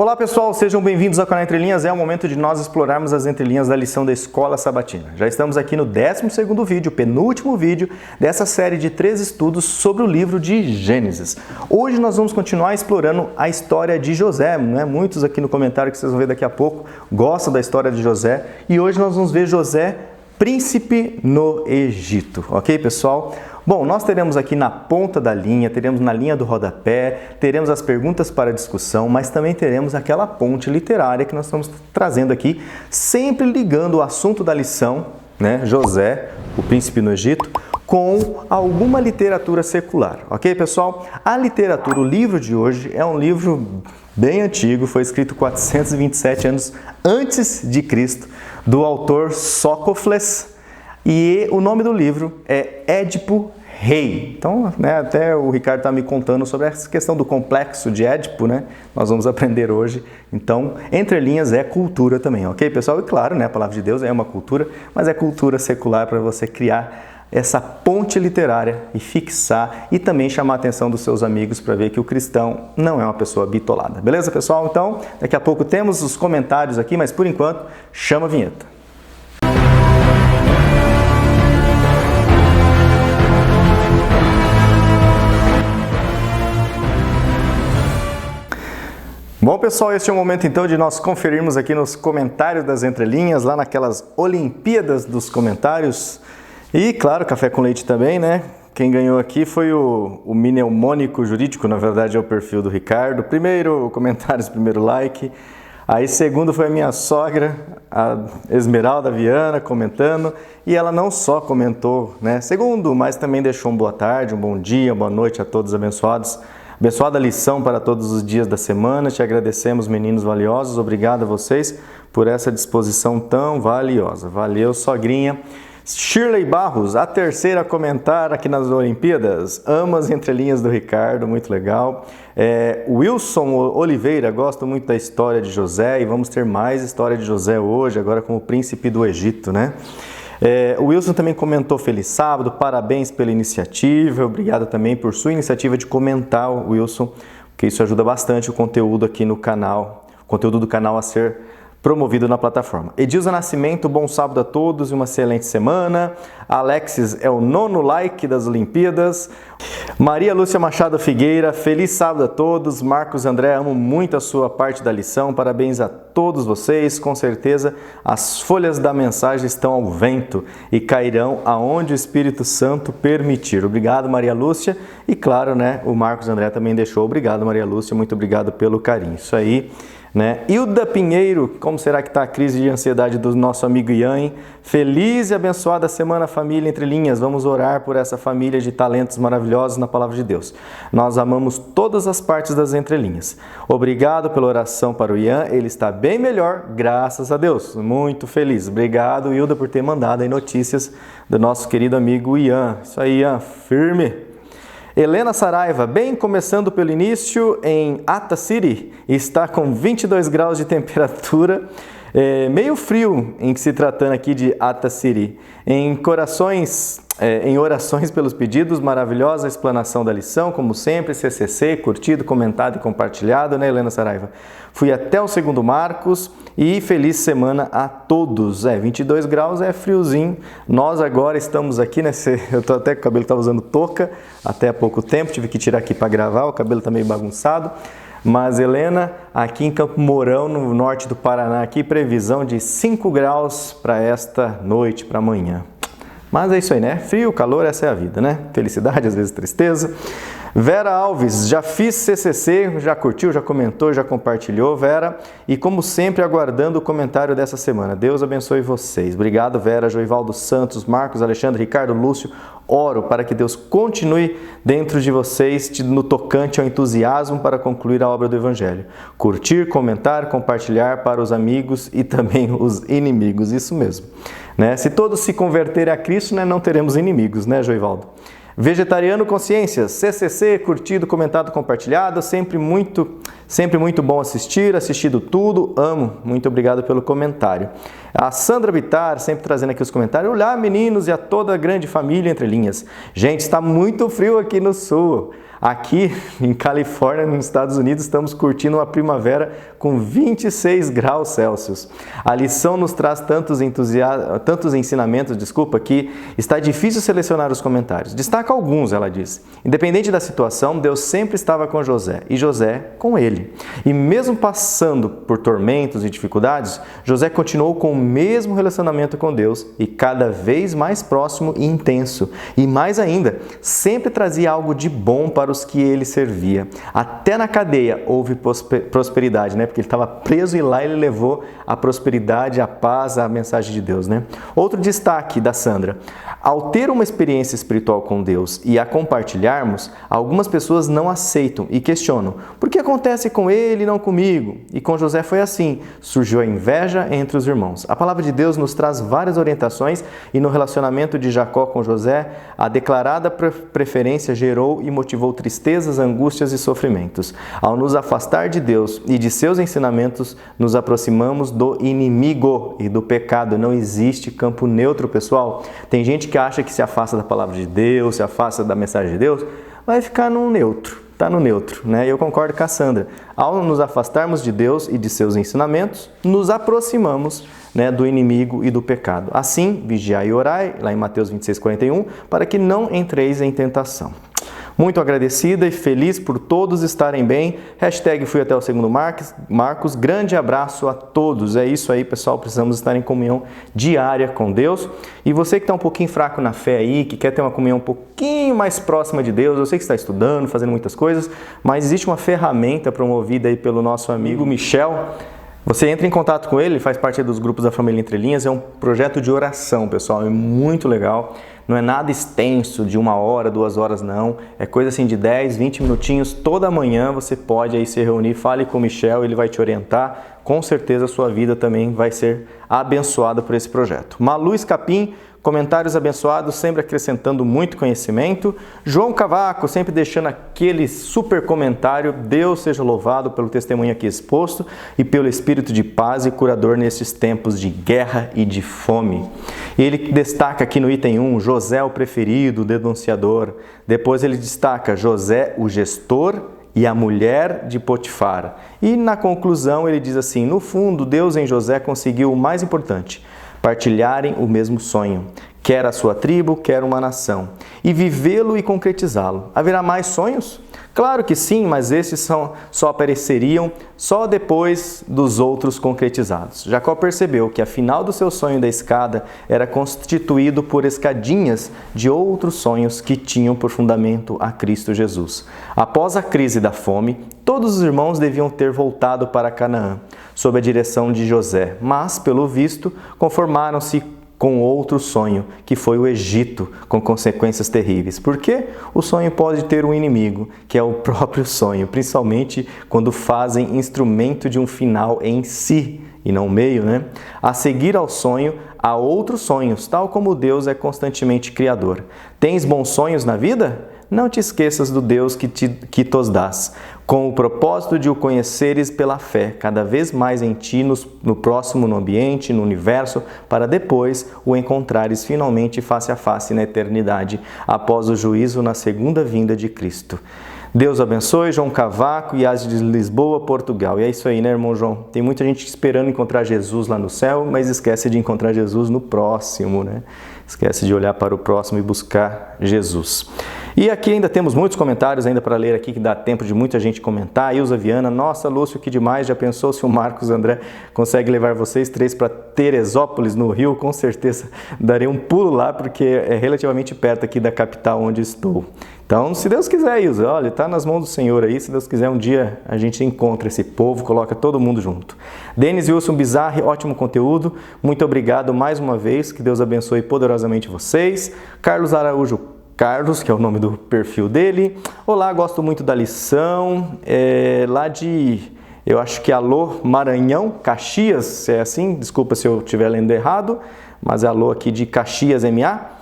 Olá pessoal, sejam bem-vindos ao canal Entre Linhas. É o momento de nós explorarmos as entrelinhas da lição da Escola Sabatina. Já estamos aqui no 12º vídeo, penúltimo vídeo dessa série de 3 estudos sobre o livro de Gênesis. Hoje nós vamos continuar explorando a história de José, né? Muitos aqui no comentário que vocês vão ver daqui a pouco gostam da história de José e hoje nós vamos ver José, príncipe no Egito, ok pessoal? Bom, nós teremos aqui na ponta da linha, teremos na linha do rodapé, teremos as perguntas para discussão, mas também teremos aquela ponte literária que nós estamos trazendo aqui, sempre ligando o assunto da lição, né, José, o príncipe no Egito, com alguma literatura secular, ok pessoal? A literatura, o livro de hoje é um livro bem antigo, foi escrito 427 anos antes de Cristo, do autor Sófocles, e o nome do livro é Édipo Rei. Então, né, até o Ricardo está me contando sobre essa questão do complexo de Édipo, né? Nós vamos aprender hoje. Então, entre linhas é cultura também, ok, pessoal? E claro, né, a palavra de Deus é uma cultura, mas é cultura secular para você criar essa ponte literária e fixar e também chamar a atenção dos seus amigos para ver que o cristão não é uma pessoa bitolada. Beleza, pessoal? Então, daqui a pouco temos os comentários aqui, mas por enquanto, chama a vinheta. Bom pessoal, este é o momento então de nós conferirmos aqui nos comentários das entrelinhas, lá naquelas Olimpíadas dos comentários. E claro, café com leite também, né? Quem ganhou aqui foi o mnemônico jurídico, na verdade é o perfil do Ricardo. Primeiro comentários, primeiro like. Aí segundo foi a minha sogra, a Esmeralda Viana, comentando. E ela não só comentou, né? Segundo, mas também deixou um boa tarde, um bom dia, boa noite a todos abençoados. Abençoada lição para todos os dias da semana. Te agradecemos, meninos valiosos. Obrigado a vocês por essa disposição tão valiosa. Valeu, sogrinha. Shirley Barros, a terceira a comentar aqui nas Olimpíadas. Amo as entrelinhas do Ricardo, muito legal. Wilson Oliveira, gosto muito da história de José e vamos ter mais história de José hoje, agora como príncipe do Egito, né? O Wilson também comentou feliz sábado, parabéns pela iniciativa, obrigado também por sua iniciativa de comentar, Wilson, porque isso ajuda bastante o conteúdo aqui no canal, o conteúdo do canal a ser promovido na plataforma. Edilza Nascimento, bom sábado a todos e uma excelente semana. Alexis é o 9º like das Olimpíadas. Maria Lúcia Machado Figueira, feliz sábado a todos. Marcos André, amo muito a sua parte da lição. Parabéns a todos vocês. Com certeza as folhas da mensagem estão ao vento e cairão aonde o Espírito Santo permitir. Obrigado, Maria Lúcia. E claro, né, o Marcos André também deixou. Obrigado, Maria Lúcia. Muito obrigado pelo carinho. Isso aí. Né? Hilda Pinheiro, como será que está a crise de ansiedade do nosso amigo Ian, hein? Feliz e abençoada semana, família Entre Linhas. Vamos orar por essa família de talentos maravilhosos na Palavra de Deus. Nós amamos todas as partes das entrelinhas. Obrigado pela oração para o Ian, ele está bem melhor, graças a Deus. Muito feliz. Obrigado, Hilda, por ter mandado aí notícias do nosso querido amigo Ian. Isso aí, Ian, firme. Helena Saraiva, bem começando pelo início em Ata City, está com 22 graus de temperatura, meio frio em se tratando aqui de Ata City. Em orações pelos pedidos, maravilhosa explanação da lição, como sempre, CCC, curtido, comentado e compartilhado, né, Helena Saraiva? Fui até o 2º Marcos e feliz semana a todos. 22 graus é friozinho. Nós agora estamos aqui, né? Eu tô até com o cabelo que estava usando touca até há pouco tempo, tive que tirar aqui para gravar, o cabelo tá meio bagunçado. Mas Helena, aqui em Campo Mourão, no norte do Paraná, aqui previsão de 5 graus para esta noite, para amanhã. Mas é isso aí, né? Frio, calor, essa é a vida, né? Felicidade, às vezes tristeza. Vera Alves, já fiz CCC, já curtiu, já comentou, já compartilhou, Vera. E como sempre, aguardando o comentário dessa semana. Deus abençoe vocês. Obrigado, Vera, Joivaldo Santos, Marcos, Alexandre, Ricardo, Lúcio. Oro para que Deus continue dentro de vocês no tocante ao entusiasmo para concluir a obra do Evangelho. Curtir, comentar, compartilhar para os amigos e também os inimigos. Isso mesmo. Né? Se todos se converterem a Cristo, né, não teremos inimigos, né, Joivaldo? Vegetariano Consciências, CCC, curtido, comentado, compartilhado, sempre muito bom assistido tudo, amo, muito obrigado pelo comentário. A Sandra Bittar, sempre trazendo aqui os comentários, olá meninos e a toda a grande família Entre Linhas. Gente, está muito frio aqui no sul. Aqui em Califórnia, nos Estados Unidos, estamos curtindo uma primavera com 26 graus Celsius. A lição nos traz tantos ensinamentos, que está difícil selecionar os comentários. Destaca alguns, ela diz. Independente da situação, Deus sempre estava com José e José com ele. E mesmo passando por tormentos e dificuldades, José continuou com o mesmo relacionamento com Deus e cada vez mais próximo e intenso. E mais ainda, sempre trazia algo de bom para os que ele servia. Até na cadeia houve prosperidade, né? Porque ele estava preso e lá ele levou a prosperidade, a paz, a mensagem de Deus, né? Outro destaque da Sandra. Ao ter uma experiência espiritual com Deus e a compartilharmos, algumas pessoas não aceitam e questionam: por que acontece com ele e não comigo? E com José foi assim, surgiu a inveja entre os irmãos. A palavra de Deus nos traz várias orientações e no relacionamento de Jacó com José, a declarada preferência gerou e motivou tristezas, angústias e sofrimentos. Ao nos afastar de Deus e de seus ensinamentos, nos aproximamos do inimigo e do pecado. Não existe campo neutro, pessoal. Tem gente que acha que se afasta da palavra de Deus, se afasta da mensagem de Deus, vai ficar no neutro, está no neutro, né? Eu concordo com a Sandra. Ao nos afastarmos de Deus e de seus ensinamentos, nos aproximamos, né, do inimigo e do pecado. Assim, vigiai e orai, lá em Mateus 26:41, para que não entreis em tentação. Muito agradecida e feliz por todos estarem bem. Hashtag fui até o segundo Marcos. Grande abraço a todos. É isso aí, pessoal. Precisamos estar em comunhão diária com Deus. E você que está um pouquinho fraco na fé aí, que quer ter uma comunhão um pouquinho mais próxima de Deus, eu sei que está estudando, fazendo muitas coisas, mas existe uma ferramenta promovida aí pelo nosso amigo Michel. Você entra em contato com ele, faz parte dos grupos da Família Entre Linhas, é um projeto de oração, pessoal, é muito legal. Não é nada extenso, de 1 hora, 2 horas, não. É coisa assim de 10, 20 minutinhos. Toda manhã você pode aí se reunir, fale com o Michel, ele vai te orientar. Com certeza a sua vida também vai ser abençoada por esse projeto. Malu Escapim, comentários abençoados, sempre acrescentando muito conhecimento. João Cavaco, sempre deixando aquele super comentário. Deus seja louvado pelo testemunho aqui exposto e pelo espírito de paz e curador nesses tempos de guerra e de fome. Ele destaca aqui no item 1, José o preferido, o denunciador. Depois ele destaca José o gestor e a mulher de Potifar. E na conclusão ele diz assim: no fundo, Deus em José conseguiu o mais importante, partilharem o mesmo sonho, quer a sua tribo, quer uma nação, e vivê-lo e concretizá-lo. Haverá mais sonhos? Claro que sim, mas esses só apareceriam só depois dos outros concretizados. Jacó percebeu que a final do seu sonho da escada era constituído por escadinhas de outros sonhos que tinham por fundamento a Cristo Jesus. Após a crise da fome, todos os irmãos deviam ter voltado para Canaã, sob a direção de José, mas, pelo visto, conformaram-se com outro sonho, que foi o Egito, com consequências terríveis. Porque o sonho pode ter um inimigo, que é o próprio sonho, principalmente quando fazem instrumento de um final em si, e não meio, né? A seguir ao sonho, há outros sonhos, tal como Deus é constantemente criador. Tens bons sonhos na vida? Não te esqueças do Deus que tos dás, com o propósito de o conheceres pela fé, cada vez mais em ti, no próximo, no ambiente, no universo, para depois o encontrares finalmente face a face na eternidade, após o juízo na segunda vinda de Cristo. Deus abençoe, João Cavaco, IAS de Lisboa, Portugal. E é isso aí, né, irmão João? Tem muita gente esperando encontrar Jesus lá no céu, mas esquece de encontrar Jesus no próximo, né? Esquece de olhar para o próximo e buscar Jesus. E aqui ainda temos muitos comentários ainda para ler aqui, que dá tempo de muita gente comentar. Ilza Viana, nossa, Lúcio, que demais. Já pensou se o Marcos André consegue levar vocês 3 para Teresópolis, no Rio? Com certeza darei um pulo lá, porque é relativamente perto aqui da capital onde estou. Então, se Deus quiser, Ilza, olha, está nas mãos do Senhor aí. Se Deus quiser, um dia a gente encontra esse povo, coloca todo mundo junto. Denis Wilson Bizarre, ótimo conteúdo. Muito obrigado mais uma vez. Que Deus abençoe poderosamente vocês. Carlos Araújo Carlos, que é o nome do perfil dele. Olá, gosto muito da lição. Lá de, eu acho que Alô Maranhão, Caxias, se é assim, desculpa se eu estiver lendo errado, mas é Alô aqui de Caxias, MA.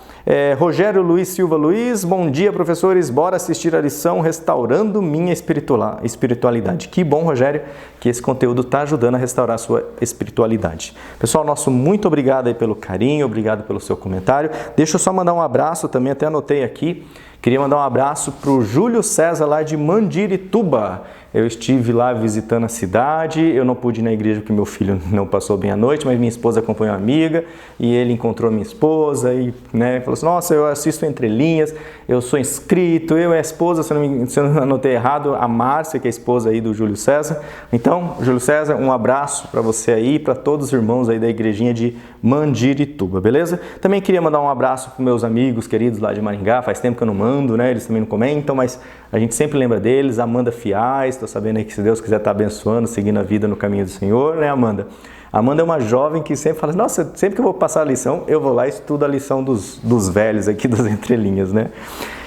Rogério Luiz Silva Luiz, bom dia, professores, bora assistir a lição Restaurando Minha Espiritualidade. Que bom, Rogério, que esse conteúdo está ajudando a restaurar a sua espiritualidade. Pessoal, nosso muito obrigado aí pelo carinho, obrigado pelo seu comentário. Deixa eu só mandar um abraço também, até anotei aqui, Queria mandar um abraço para o Júlio César lá de Mandirituba. Eu estive lá visitando a cidade, eu não pude ir na igreja porque meu filho não passou bem a noite, mas minha esposa acompanhou uma amiga e ele encontrou minha esposa e falou assim, nossa, eu assisto Entre Linhas, eu sou inscrito, eu e a esposa, se eu não anotei errado, a Márcia, que é a esposa aí do Júlio César. Então, Júlio César, um abraço para você aí, para todos os irmãos aí da igrejinha de Mandirituba, beleza? Também queria mandar um abraço para meus amigos queridos lá de Maringá, faz tempo que eu não mando, eles também não comentam, mas a gente sempre lembra deles, Amanda Fiais, estou sabendo aí que se Deus quiser estar abençoando, seguindo a vida no caminho do Senhor, Amanda? Amanda é uma jovem que sempre fala, nossa, sempre que eu vou passar a lição, eu vou lá e estudo a lição dos velhos aqui, das entrelinhas,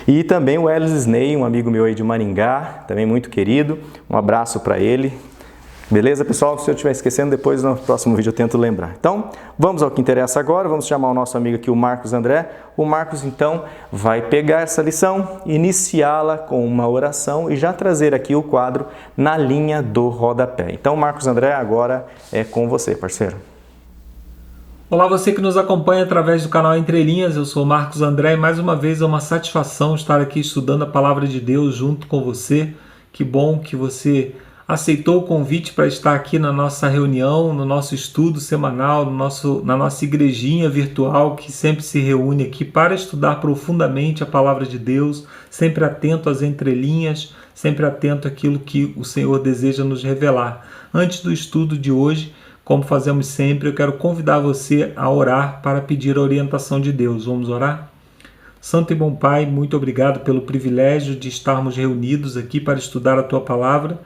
E também o Elis Sney, um amigo meu aí de Maringá, também muito querido, um abraço para ele. Beleza, pessoal? Se eu estiver esquecendo, depois no próximo vídeo eu tento lembrar. Então, vamos ao que interessa agora. Vamos chamar o nosso amigo aqui, o Marcos André. O Marcos, então, vai pegar essa lição, iniciá-la com uma oração e já trazer aqui o quadro na linha do rodapé. Então, Marcos André, agora é com você, parceiro. Olá, você que nos acompanha através do canal Entre Linhas. Eu sou o Marcos André e mais uma vez é uma satisfação estar aqui estudando a Palavra de Deus junto com você. Que bom que você aceitou o convite para estar aqui na nossa reunião, no nosso estudo semanal, na nossa igrejinha virtual que sempre se reúne aqui para estudar profundamente a Palavra de Deus, sempre atento às entrelinhas, sempre atento àquilo que o Senhor deseja nos revelar. Antes do estudo de hoje, como fazemos sempre, eu quero convidar você a orar para pedir a orientação de Deus. Vamos orar? Santo e bom Pai, muito obrigado pelo privilégio de estarmos reunidos aqui para estudar a Tua Palavra,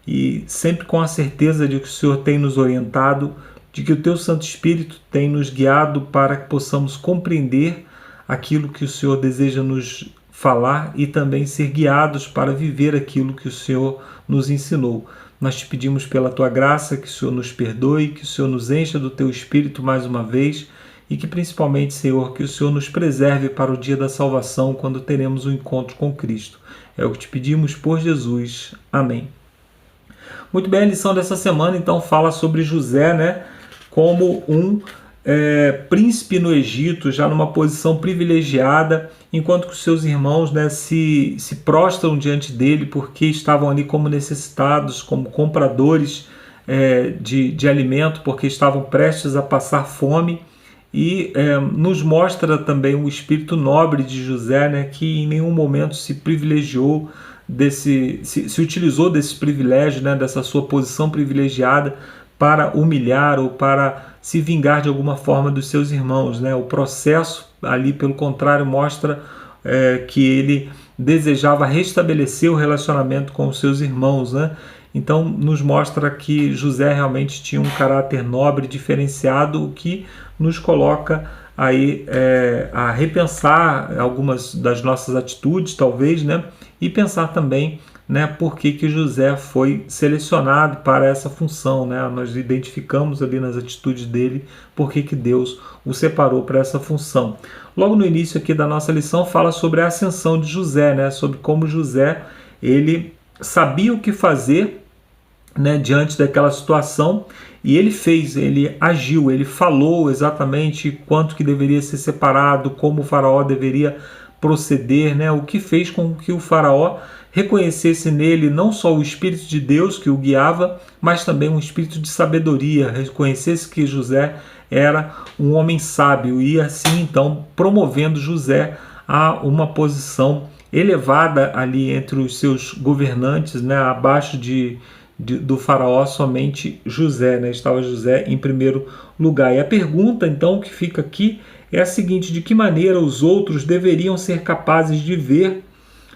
e sempre com a certeza de que o Senhor tem nos orientado, de que o Teu Santo Espírito tem nos guiado para que possamos compreender aquilo que o Senhor deseja nos falar e também ser guiados para viver aquilo que o Senhor nos ensinou. Nós te pedimos pela Tua graça que o Senhor nos perdoe, que o Senhor nos encha do Teu Espírito mais uma vez e que principalmente, Senhor, que o Senhor nos preserve para o dia da salvação quando teremos o encontro com Cristo. É o que te pedimos por Jesus. Amém. Muito bem, a lição dessa semana então fala sobre José, como um príncipe no Egito, já numa posição privilegiada, enquanto que os seus irmãos se prostram diante dele porque estavam ali como necessitados, como compradores de alimento, porque estavam prestes a passar fome. E nos mostra também o espírito nobre de José, que em nenhum momento se privilegiou, se utilizou desse privilégio, dessa sua posição privilegiada para humilhar ou para se vingar de alguma forma dos seus irmãos. O processo ali, pelo contrário, mostra que ele desejava restabelecer o relacionamento com os seus irmãos. Então nos mostra que José realmente tinha um caráter nobre, diferenciado, o que nos coloca aí a repensar algumas das nossas atitudes, talvez, e pensar também por que José foi selecionado para essa função. Nós identificamos ali nas atitudes dele por que Deus o separou para essa função. Logo no início aqui da nossa lição fala sobre a ascensão de José, sobre como José ele sabia o que fazer diante daquela situação, e ele agiu, ele falou exatamente quanto que deveria ser separado, como o faraó deveria proceder, o que fez com que o faraó reconhecesse nele não só o Espírito de Deus que o guiava, mas também um espírito de sabedoria, reconhecesse que José era um homem sábio e assim então promovendo José a uma posição elevada ali entre os seus governantes, abaixo do faraó somente José, estava José em primeiro lugar. E a pergunta então que fica aqui é a seguinte: de que maneira os outros deveriam ser capazes de ver,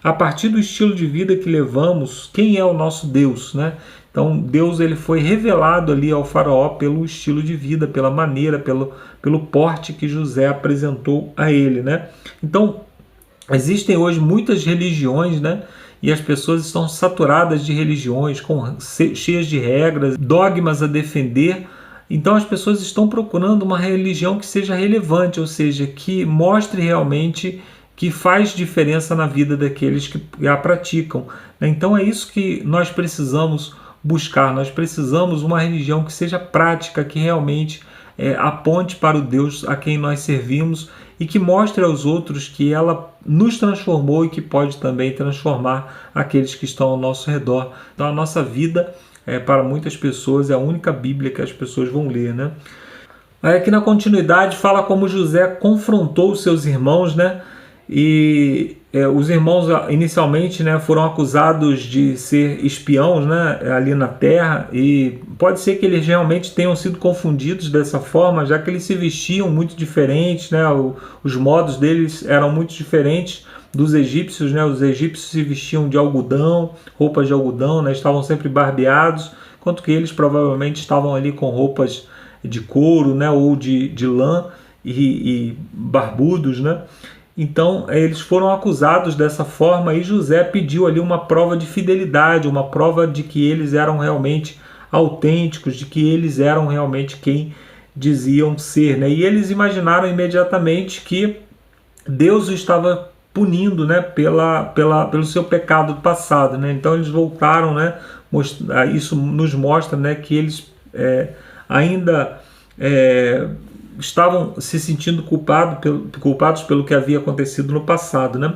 a partir do estilo de vida que levamos, quem é o nosso Deus, Então Deus ele foi revelado ali ao faraó pelo estilo de vida, pela maneira, pelo porte que José apresentou a ele, Então existem hoje muitas religiões, e as pessoas estão saturadas de religiões, cheias de regras, dogmas a defender. Então as pessoas estão procurando uma religião que seja relevante, ou seja, que mostre realmente que faz diferença na vida daqueles que a praticam. Então é isso que nós precisamos buscar. Nós precisamos uma religião que seja prática, que realmente aponte para o Deus a quem nós servimos e que mostre aos outros que ela nos transformou e que pode também transformar aqueles que estão ao nosso redor. Então a nossa vida, para muitas pessoas, é a única Bíblia que as pessoas vão ler, né? Aí aqui na continuidade fala como José confrontou os seus irmãos, né? E os irmãos inicialmente, né, foram acusados de ser espiões, né, ali na terra, e pode ser que eles realmente tenham sido confundidos dessa forma, já que eles se vestiam muito diferentes, né, os modos deles eram muito diferentes dos egípcios, né? Os egípcios se vestiam de algodão, roupas de algodão, né, estavam sempre barbeados, enquanto que eles provavelmente estavam ali com roupas de couro, né, ou de lã e barbudos, né? Então eles foram acusados dessa forma e José pediu ali uma prova de fidelidade, uma prova de que eles eram realmente autênticos, de que eles eram realmente quem diziam ser, né? E eles imaginaram imediatamente que Deus o estava punindo, né, pelo seu pecado do passado, né? Então eles voltaram, né? Isso nos mostra, né, que eles ainda estavam se sentindo culpados pelo que havia acontecido no passado, né?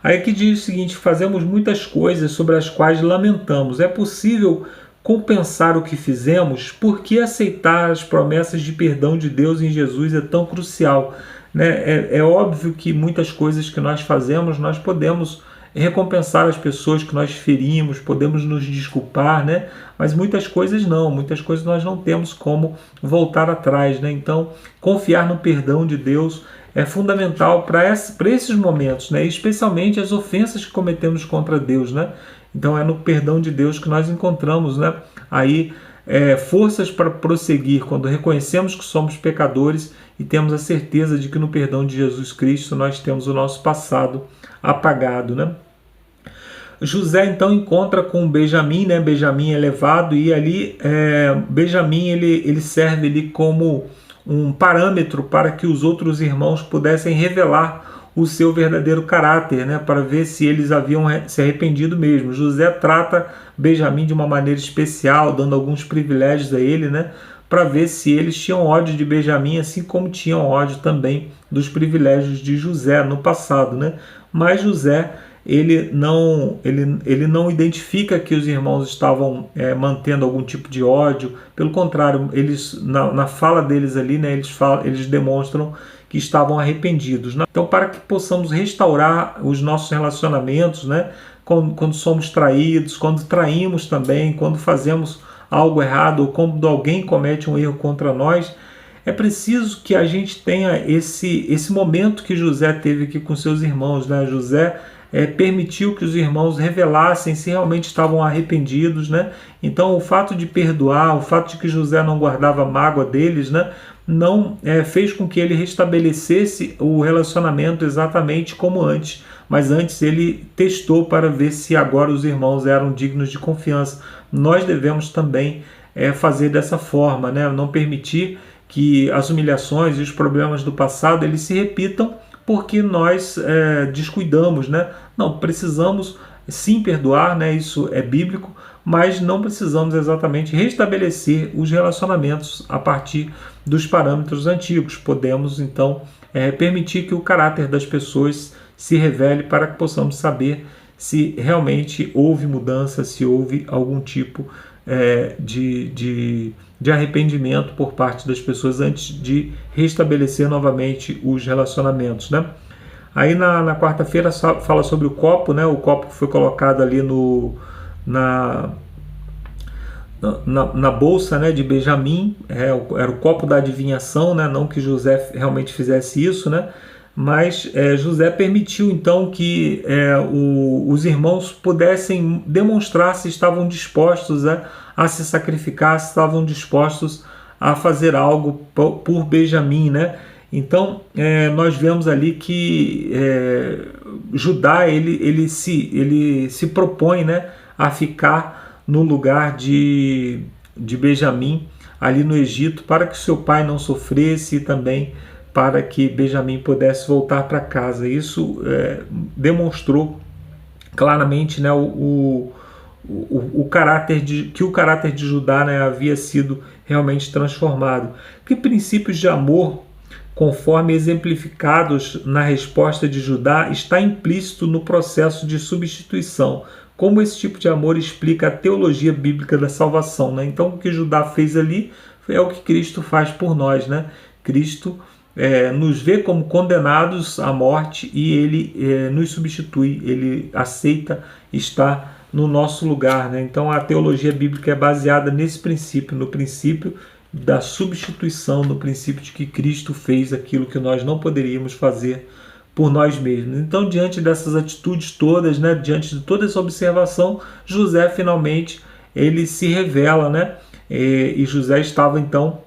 Aí aqui diz o seguinte: fazemos muitas coisas sobre as quais lamentamos. É possível compensar o que fizemos? Por que aceitar as promessas de perdão de Deus em Jesus é tão crucial, né? É óbvio que muitas coisas que nós fazemos, nós podemos recompensar as pessoas que nós ferimos, podemos nos desculpar, né? Mas muitas coisas não, muitas coisas nós não temos como voltar atrás, né? Então, confiar no perdão de Deus é fundamental para esses momentos, né? Especialmente as ofensas que cometemos contra Deus, né? Então é no perdão de Deus que nós encontramos, né, aí forças para prosseguir quando reconhecemos que somos pecadores e temos a certeza de que no perdão de Jesus Cristo nós temos o nosso passado apagado, né? José então encontra com Benjamim, né? Benjamim é levado e ali Benjamim ele serve ali como um parâmetro para que os outros irmãos pudessem revelar o seu verdadeiro caráter, né? Para ver se eles haviam se arrependido mesmo. José trata Benjamim de uma maneira especial, dando alguns privilégios a ele, né? Para ver se eles tinham ódio de Benjamim, assim como tinham ódio também dos privilégios de José no passado, né? Mas José ele não identifica que os irmãos estavam mantendo algum tipo de ódio. Pelo contrário, eles na fala deles ali, né, eles demonstram que estavam arrependidos, né? Então, para que possamos restaurar os nossos relacionamentos, né, quando somos traídos, quando traímos também, quando fazemos algo errado ou quando alguém comete um erro contra nós, é preciso que a gente tenha esse momento que José teve aqui com seus irmãos, né? José permitiu que os irmãos revelassem se realmente estavam arrependidos, né? Então o fato de perdoar, o fato de que José não guardava mágoa deles, né, não fez com que ele restabelecesse o relacionamento exatamente como antes, mas antes ele testou para ver se agora os irmãos eram dignos de confiança. Nós devemos também fazer dessa forma, né? Não permitir que as humilhações e os problemas do passado eles se repitam porque nós descuidamos, né? Não, precisamos sim perdoar, né? Isso é bíblico, mas não precisamos exatamente restabelecer os relacionamentos a partir dos parâmetros antigos. Podemos, então, permitir que o caráter das pessoas se revele para que possamos saber se realmente houve mudança, se houve algum tipo de arrependimento por parte das pessoas antes de restabelecer novamente os relacionamentos, né? Aí na quarta-feira fala sobre o copo, né? O copo que foi colocado ali na bolsa, né, de Benjamim, era o copo da adivinhação, né? Não que José realmente fizesse isso, né? Mas José permitiu então que os irmãos pudessem demonstrar se estavam dispostos a se sacrificar, se estavam dispostos a fazer algo por Benjamim, né? Então nós vemos ali que Judá ele se propõe, né, a ficar no lugar de Benjamim ali no Egito para que seu pai não sofresse e também para que Benjamim pudesse voltar para casa. Isso demonstrou claramente, né, o o caráter de Judá, né, havia sido realmente transformado. Que princípios de amor, conforme exemplificados na resposta de Judá, está implícito no processo de substituição. Como esse tipo de amor explica a teologia bíblica da salvação, né? Então, o que Judá fez ali é o que Cristo faz por nós, né? Cristo nos vê como condenados à morte e ele nos substitui, ele aceita estar no nosso lugar, né? Então, a teologia bíblica é baseada nesse princípio, no princípio da substituição, no princípio de que Cristo fez aquilo que nós não poderíamos fazer por nós mesmos. Então, diante dessas atitudes todas, né, diante de toda essa observação, José finalmente ele se revela, né? E José estava então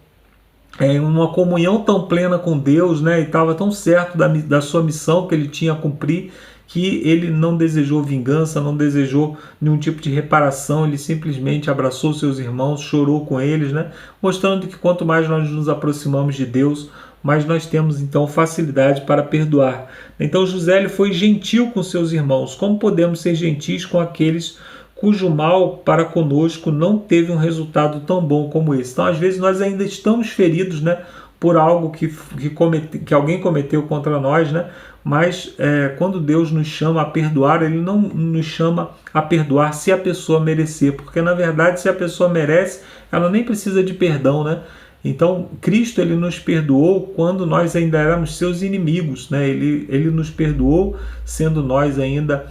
em uma comunhão tão plena com Deus, né? E estava tão certo da sua missão que ele tinha a cumprir, que ele não desejou vingança, não desejou nenhum tipo de reparação, ele simplesmente abraçou seus irmãos, chorou com eles, né? Mostrando que quanto mais nós nos aproximamos de Deus, mais nós temos então facilidade para perdoar. Então José ele foi gentil com seus irmãos. Como podemos ser gentis com aqueles cujo mal para conosco não teve um resultado tão bom como esse? Então às vezes nós ainda estamos feridos, né, por algo que alguém cometeu contra nós, né? Mas quando Deus nos chama a perdoar, Ele não nos chama a perdoar se a pessoa merecer, porque na verdade se a pessoa merece, ela nem precisa de perdão, né? Então Cristo ele nos perdoou quando nós ainda éramos seus inimigos, né? Ele nos perdoou sendo nós ainda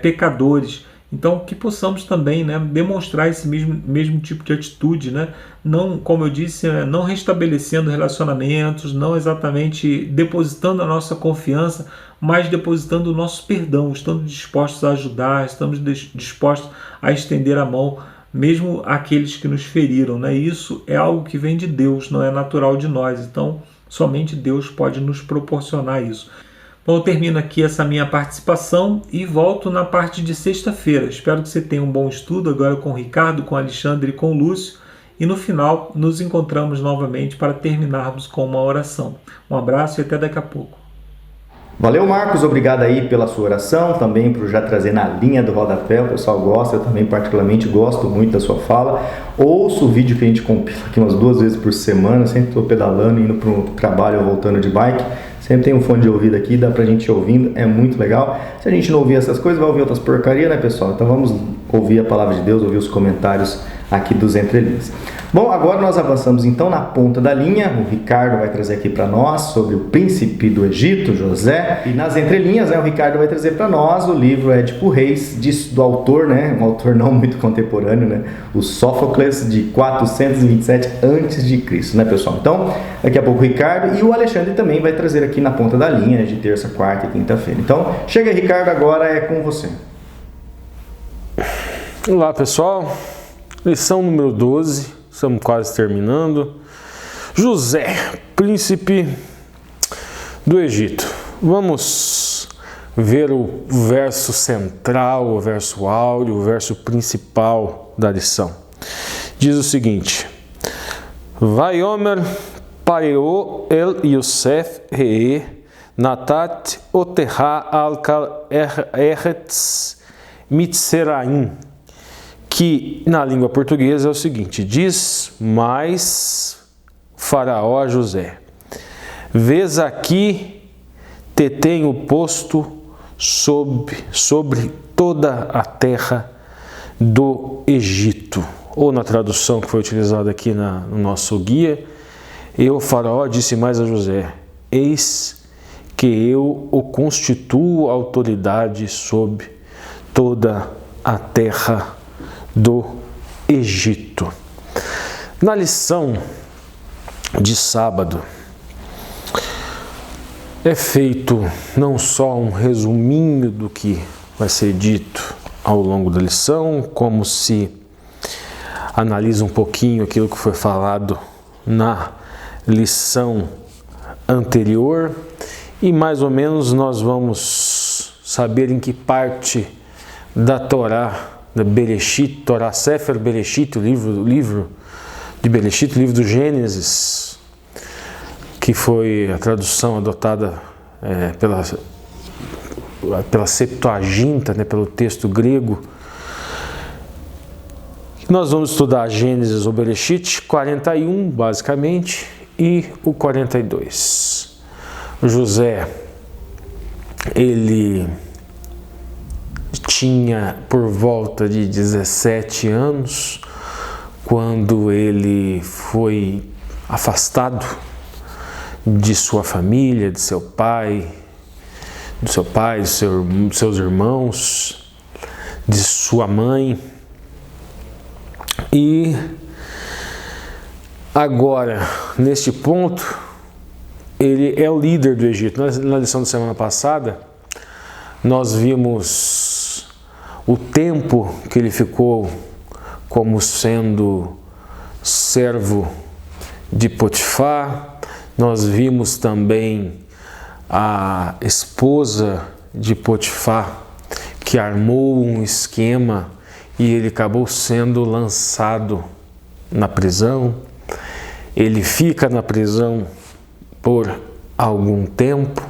pecadores. Então que possamos também, né, demonstrar esse mesmo tipo de atitude, né? Não, como eu disse, não restabelecendo relacionamentos, não exatamente depositando a nossa confiança, mas depositando o nosso perdão, estando dispostos a ajudar, estamos dispostos a estender a mão, mesmo àqueles que nos feriram, né? Isso é algo que vem de Deus, não é natural de nós, então somente Deus pode nos proporcionar isso. Bom, eu termino aqui essa minha participação e volto na parte de sexta-feira. Espero que você tenha um bom estudo agora com o Ricardo, com o Alexandre e com o Lúcio. E no final nos encontramos novamente para terminarmos com uma oração. Um abraço e até daqui a pouco. Valeu, Marcos. Obrigado aí pela sua oração, também por já trazer na linha do rodapé. O pessoal gosta, eu também particularmente gosto muito da sua fala. Ouço o vídeo que a gente compila aqui umas 2 vezes por semana, sempre estou pedalando, indo para o trabalho ou voltando de bike. Sempre tem um fone de ouvido aqui, dá pra gente ir ouvindo, é muito legal. Se a gente não ouvir essas coisas, vai ouvir outras porcarias, né, pessoal? Então vamos ouvir a palavra de Deus, ouvir os comentários aqui dos Entre Linhas. Bom, agora nós avançamos então na ponta da linha. O Ricardo vai trazer aqui para nós sobre o príncipe do Egito, José. E nas entrelinhas, né, o Ricardo vai trazer para nós o livro Édipo Reis, do autor, né, um autor não muito contemporâneo, né, o Sófocles, de 427 a.C., né, pessoal? Então, daqui a pouco o Ricardo e o Alexandre também vai trazer aqui na ponta da linha, de terça, quarta e quinta-feira. Então, chega aí, Ricardo, agora é com você. Olá, pessoal. Lição número 12. Estamos quase terminando. José, príncipe do Egito. Vamos ver o verso central, o verso áureo, o verso principal da lição. Diz o seguinte: Vaiomer pareo el Yosef rei natat oterra alkal eretz mitzeraim. Que na língua portuguesa é o seguinte: diz mais Faraó a José: vês aqui te tenho posto sobre toda a terra do Egito. Ou na tradução que foi utilizada aqui no nosso guia, eu, Faraó, disse mais a José: eis que eu o constituo autoridade sobre toda a terra do Egito. Na lição de sábado é feito não só um resuminho do que vai ser dito ao longo da lição, como se analisa um pouquinho aquilo que foi falado na lição anterior e mais ou menos nós vamos saber em que parte da Torá, da Bereshit, Torá Sefer Bereshit, o livro de Bereshit, o livro do Gênesis, que foi a tradução adotada pela Septuaginta, né, pelo texto grego, Nós vamos estudar Gênesis ou Bereshit 41, basicamente, e o 42. José, ele tinha por volta de 17 anos quando ele foi afastado de sua família, de seu pai, dos seus irmãos, de sua mãe. E agora, neste ponto, ele é o líder do Egito. Na lição da semana passada, nós vimos o tempo que ele ficou como sendo servo de Potifar. Nós vimos também a esposa de Potifar que armou um esquema e ele acabou sendo lançado na prisão. Ele fica na prisão por algum tempo,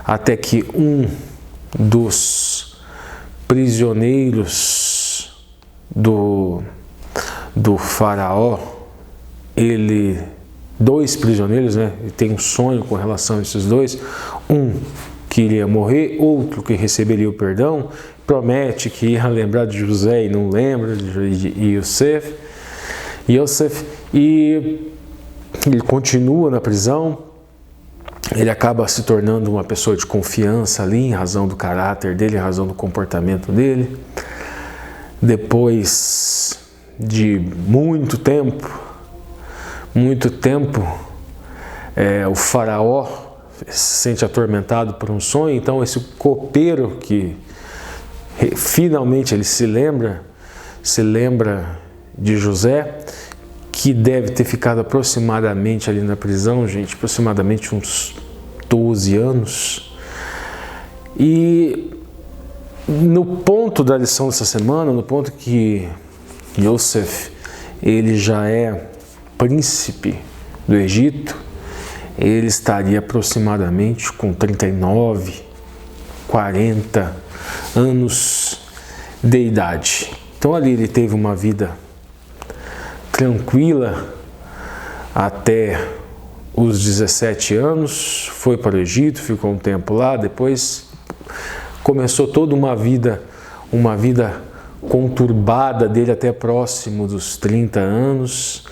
até que um dos prisioneiros do faraó, dois prisioneiros, né? Ele tem um sonho com relação a esses dois, um que iria morrer, outro que receberia o perdão, promete que ia lembrar de José e não lembra de Yosef, e ele continua na prisão. Ele acaba se tornando uma pessoa de confiança ali, em razão do caráter dele, em razão do comportamento dele. Depois de muito tempo, o faraó se sente atormentado por um sonho. Então esse copeiro que finalmente ele se lembra de José, que deve ter ficado aproximadamente ali na prisão, gente, aproximadamente uns 12 anos. E no ponto da lição dessa semana, no ponto que Yosef, ele já é príncipe do Egito, ele estaria aproximadamente com 39, 40 anos de idade. Então ali ele teve uma vida tranquila até os 17 anos, foi para o Egito, ficou um tempo lá, depois começou toda uma vida conturbada dele até próximo dos 30 anos.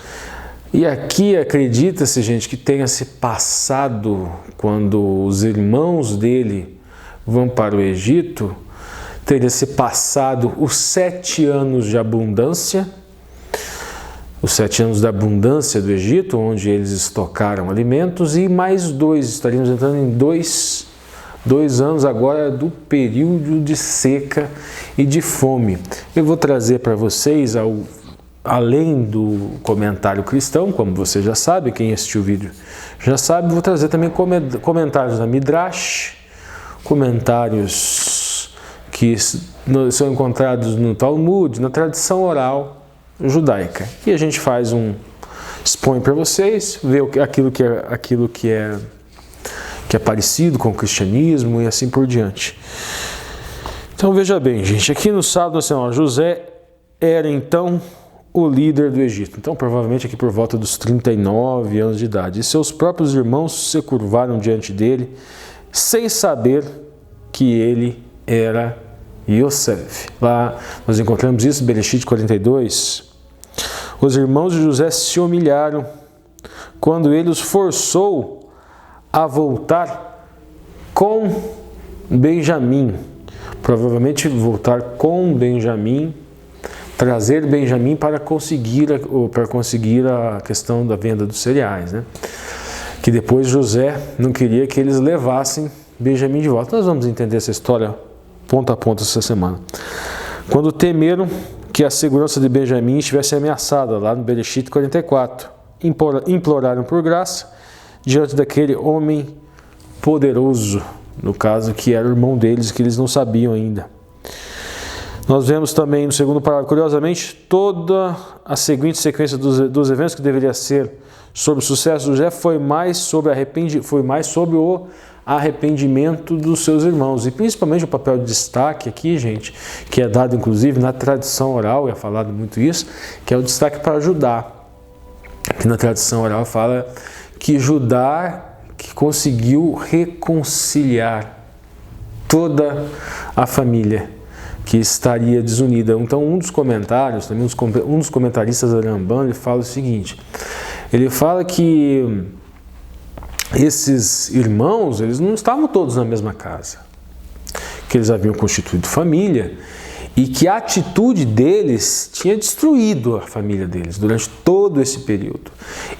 E aqui acredita-se, gente, que tenha se passado, quando os irmãos dele vão para o Egito, teria se passado os 7 anos de abundância, os 7 anos da abundância do Egito, onde eles estocaram alimentos, e mais 2, estaríamos entrando em 2 anos agora do período de seca e de fome. Eu vou trazer para vocês, além do comentário cristão, como você já sabe, quem assistiu o vídeo já sabe, vou trazer também comentários da Midrash, comentários que são encontrados no Talmud, na tradição oral judaica. E a gente expõe para vocês, vê aquilo que é parecido com o cristianismo e assim por diante. Então veja bem, gente, aqui no sábado nacional, José era então o líder do Egito. Então provavelmente aqui por volta dos 39 anos de idade. E seus próprios irmãos se curvaram diante dele, sem saber que ele era Yosef. Lá nós encontramos isso em Bereshit 42. Os irmãos de José se humilharam quando ele os forçou a voltar com Benjamim. Provavelmente voltar com Benjamim, trazer Benjamim para conseguir a questão da venda dos cereais, né? Que depois José não queria que eles levassem Benjamim de volta. Nós vamos entender essa história ponto a ponto essa semana. Quando temeram que a segurança de Benjamim estivesse ameaçada, lá no Bereshit 44, imploraram por graça diante daquele homem poderoso, no caso que era o irmão deles, que eles não sabiam ainda. Nós vemos também no segundo parágrafo, curiosamente, toda a seguinte sequência dos eventos que deveria ser sobre o sucesso de José foi mais sobre o arrependimento dos seus irmãos. E principalmente o papel de destaque aqui, gente, que é dado inclusive na tradição oral, é falado muito isso, que é o destaque para Judá. Que na tradição oral fala que Judá que conseguiu reconciliar toda a família que estaria desunida. Então um dos comentários, também um dos comentaristas da Rambam, ele fala o seguinte, ele fala que esses irmãos, eles não estavam todos na mesma casa, que eles haviam constituído família e que a atitude deles tinha destruído a família deles durante todo esse período.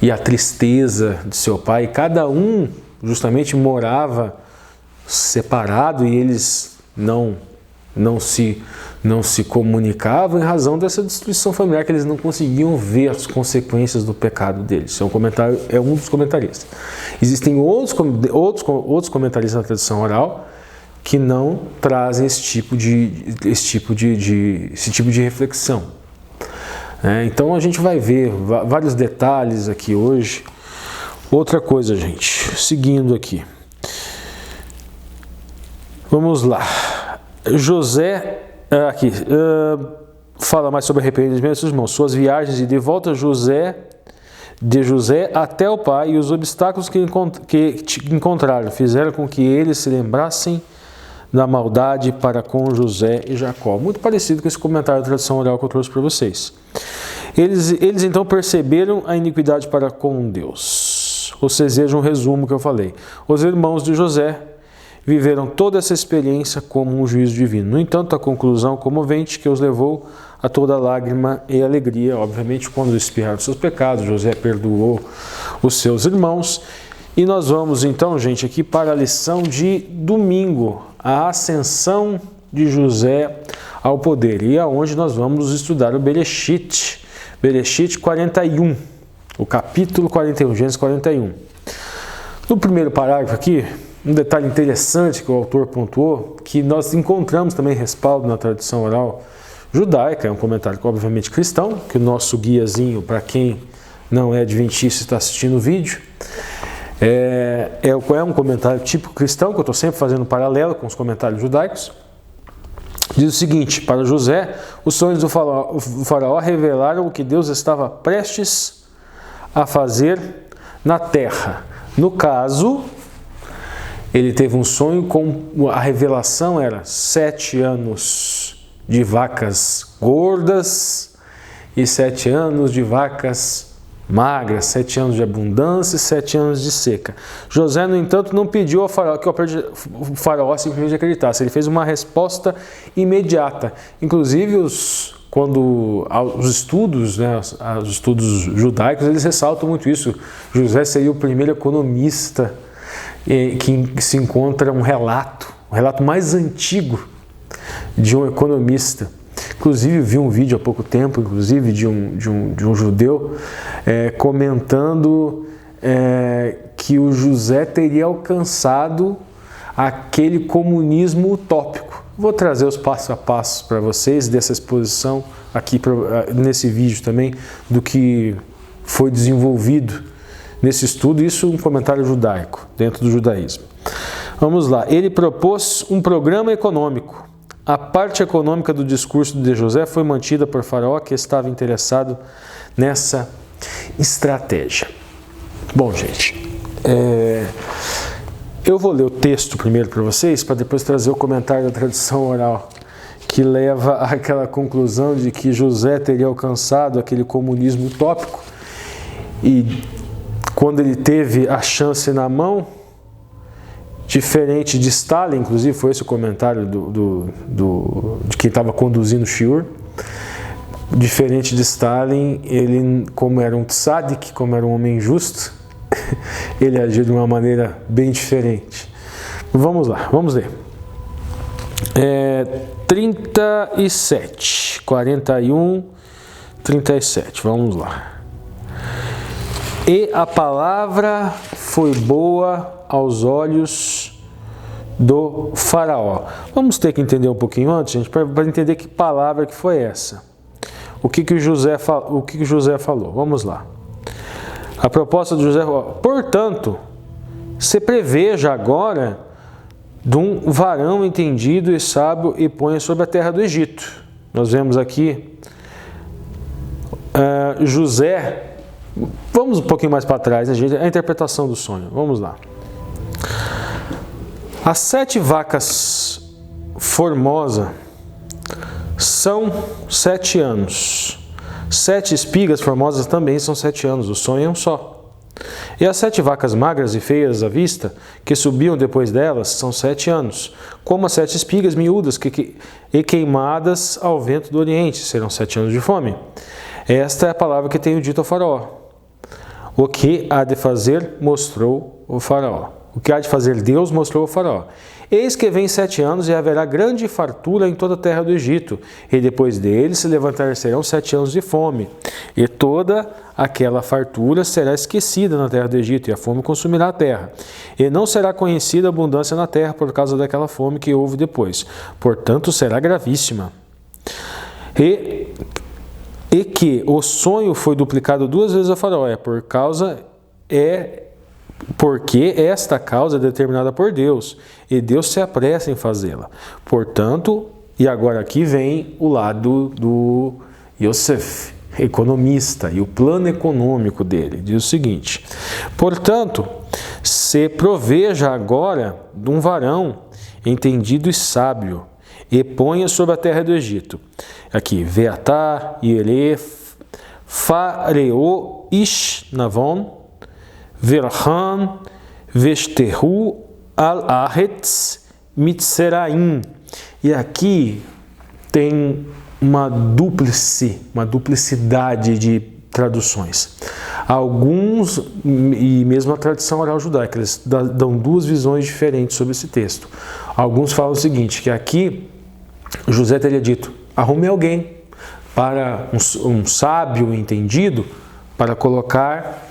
E a tristeza de seu pai, cada um justamente morava separado e eles não se comunicavam em razão dessa destruição familiar, que eles não conseguiam ver as consequências do pecado deles. Isso é um dos comentaristas. Existem outros comentaristas na tradição oral que não trazem esse tipo de reflexão. Então a gente vai ver vários detalhes aqui hoje. Outra coisa, gente, seguindo aqui. Vamos lá. José, aqui, fala mais sobre arrependimento dos seus irmãos. Suas viagens e de volta de José até o pai e os obstáculos que encontraram fizeram com que eles se lembrassem da maldade para com José e Jacó. Muito parecido com esse comentário da tradição oral que eu trouxe para vocês. Eles então perceberam a iniquidade para com Deus. Ou seja, um resumo que eu falei. Os irmãos de José viveram toda essa experiência como um juízo divino. No entanto, a conclusão comovente que os levou a toda lágrima e alegria, obviamente, quando expiaram seus pecados, José perdoou os seus irmãos. E nós vamos então, gente, aqui para a lição de domingo, a ascensão de José ao poder. E é onde nós vamos estudar o Bereshit 41, o capítulo 41, Gênesis 41. No primeiro parágrafo aqui, um detalhe interessante que o autor pontuou, que nós encontramos também respaldo na tradição oral judaica, é um comentário obviamente cristão, que o nosso guiazinho, para quem não é adventista e está assistindo o vídeo, é um comentário típico cristão, que eu estou sempre fazendo paralelo com os comentários judaicos. Diz o seguinte: para José, os sonhos do faraó revelaram o que Deus estava prestes a fazer na terra. No caso, ele teve um sonho com a revelação era 7 anos de vacas gordas e 7 anos de vacas magras, 7 anos de abundância e 7 anos de seca. José, no entanto, não pediu ao faraó que o faraó simplesmente acreditasse. Ele fez uma resposta imediata. Inclusive, os estudos judaicos, eles ressaltam muito isso. José seria o primeiro economista que se encontra um relato mais antigo de um economista. Inclusive, vi um vídeo há pouco tempo, inclusive, de um judeu comentando que o José teria alcançado aquele comunismo utópico. Vou trazer os passos a passos para vocês dessa exposição aqui nesse vídeo também, do que foi desenvolvido nesse estudo, isso um comentário judaico, dentro do judaísmo. Vamos lá, ele propôs um programa econômico. A parte econômica do discurso de José foi mantida por Faraó, que estava interessado nessa estratégia. Bom, gente, eu vou ler o texto primeiro para vocês, para depois trazer o comentário da tradição oral, que leva àquela conclusão de que José teria alcançado aquele comunismo utópico e quando ele teve a chance na mão, diferente de Stalin, inclusive foi esse o comentário de quem estava conduzindo o shiur, diferente de Stalin, ele, como era um tzadik, como era um homem justo, ele agiu de uma maneira bem diferente. Vamos lá, vamos ler. 37, 41, 37, vamos lá. E a palavra foi boa aos olhos do faraó. Vamos ter que entender um pouquinho antes, gente, para entender que palavra que foi essa. O que José falou? Vamos lá. A proposta de José: portanto, se preveja agora de um varão entendido e sábio e ponha sobre a terra do Egito. Nós vemos aqui José. Vamos um pouquinho mais para trás, né, gente? A interpretação do sonho. Vamos lá. As 7 vacas formosas são 7 anos. 7 espigas formosas também são 7 anos. O sonho é um só. E as 7 vacas magras e feias à vista, que subiam depois delas, são 7 anos. Como as 7 espigas miúdas e queimadas ao vento do Oriente, serão 7 anos de fome. Esta é a palavra que tenho dito ao faraó. O que há de fazer, mostrou o faraó. O que há de fazer Deus, mostrou ao faraó. Eis que vem 7 anos e haverá grande fartura em toda a terra do Egito, e depois dele se levantar-serão 7 anos de fome, e toda aquela fartura será esquecida na terra do Egito, e a fome consumirá a terra. E não será conhecida abundância na terra por causa daquela fome que houve depois. Portanto, será gravíssima. E que o sonho foi duplicado 2 vezes a faraó, porque esta causa é determinada por Deus, e Deus se apressa em fazê-la. Portanto, e agora aqui vem o lado do Yosef, economista, e o plano econômico dele. Diz o seguinte: portanto, se proveja agora de um varão entendido e sábio, e ponha sobre a terra do Egito. Aqui, Veatá, Ire, Fareo, Ish, Navon, Verhan, Vestehu, Al-Aretz, Mitzeraim. E aqui tem uma duplicidade de traduções. Alguns, e mesmo a tradição oral judaica, eles dão 2 visões diferentes sobre esse texto. Alguns falam o seguinte, que aqui José teria dito: arrume alguém para um sábio entendido para colocar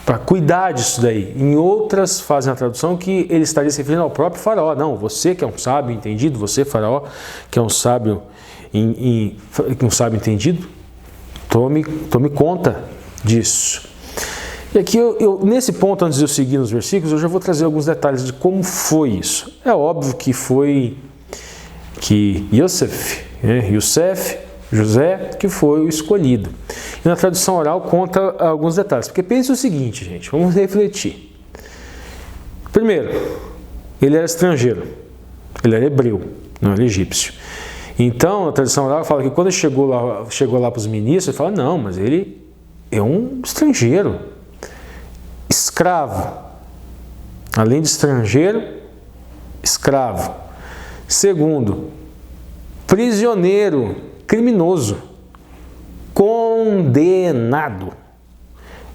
para cuidar disso daí. Em outras fazem a tradução que ele estaria se referindo ao próprio faraó. Não, você que é um sábio entendido, você faraó que é um sábio entendido, tome conta disso. E aqui nesse ponto, antes de eu seguir nos versículos, eu já vou trazer alguns detalhes de como foi isso. É óbvio que foi que José, que foi o escolhido. E na tradução oral conta alguns detalhes. Porque pense o seguinte, gente, vamos refletir. Primeiro, ele era estrangeiro, ele era hebreu, não era egípcio. Então, a tradição oral fala que quando ele chegou lá para os ministros, ele fala: não, mas ele é um estrangeiro, escravo. Além de estrangeiro, escravo. Segundo, prisioneiro, criminoso, condenado.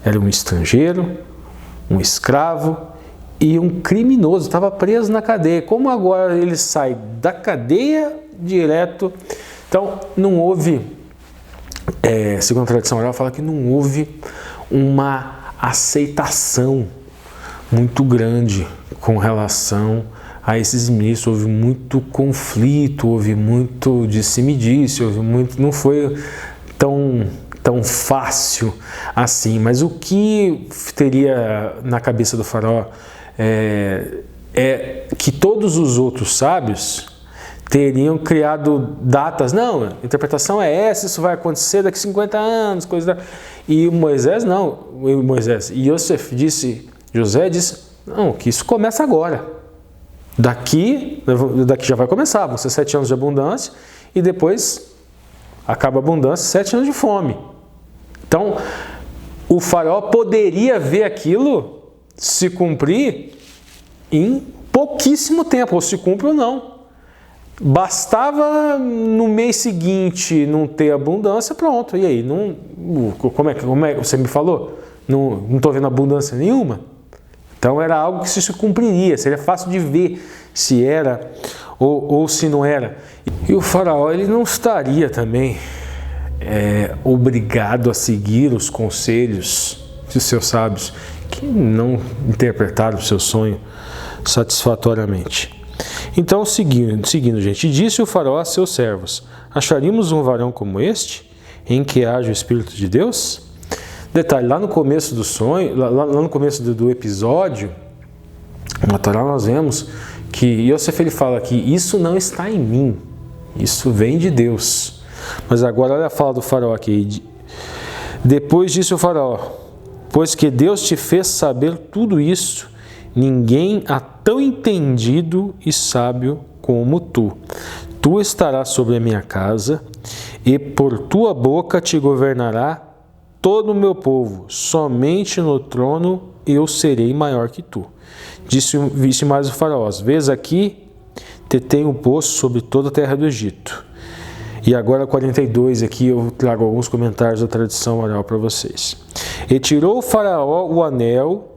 Era um estrangeiro, um escravo e um criminoso. Estava preso na cadeia. Como agora ele sai da cadeia direto? Então, não houve, segundo a tradição oral, fala que não houve uma aceitação muito grande com relação a esses ministros. Houve muito conflito, houve muito disse-me-disse, não foi tão fácil assim. Mas o que teria na cabeça do faraó é que todos os outros sábios teriam criado datas. Não, a interpretação é essa, isso vai acontecer daqui a 50 anos, coisa da... E Moisés não, José disse, não, que isso começa agora. Daqui já vai começar, vão ser 7 anos de abundância e depois acaba a abundância, 7 anos de fome. Então, o faraó poderia ver aquilo se cumprir em pouquíssimo tempo, ou se cumpre ou não. Bastava no mês seguinte não ter abundância, pronto. E aí, como é que você me falou? Não estou vendo abundância nenhuma. Então era algo que se cumpriria, seria fácil de ver se era ou se não era. E o faraó ele não estaria também obrigado a seguir os conselhos de seus sábios que não interpretaram o seu sonho satisfatoriamente. Então, seguindo, gente, disse o faraó a seus servos: acharíamos um varão como este, em que haja o Espírito de Deus? Detalhe, lá no começo do sonho, lá no começo do episódio, na Torá nós vemos que Yosef ele fala que isso não está em mim, isso vem de Deus. Mas agora olha a fala do faraó aqui. Depois disse o faraó: pois que Deus te fez saber tudo isso, ninguém há tão entendido e sábio como tu. Tu estarás sobre a minha casa, e por tua boca te governará todo o meu povo. Somente no trono eu serei maior que tu. Disse mais o faraó: vês aqui, te tenho posto sobre toda a terra do Egito. E agora 42, aqui eu trago alguns comentários da tradição oral para vocês. E tirou o faraó o anel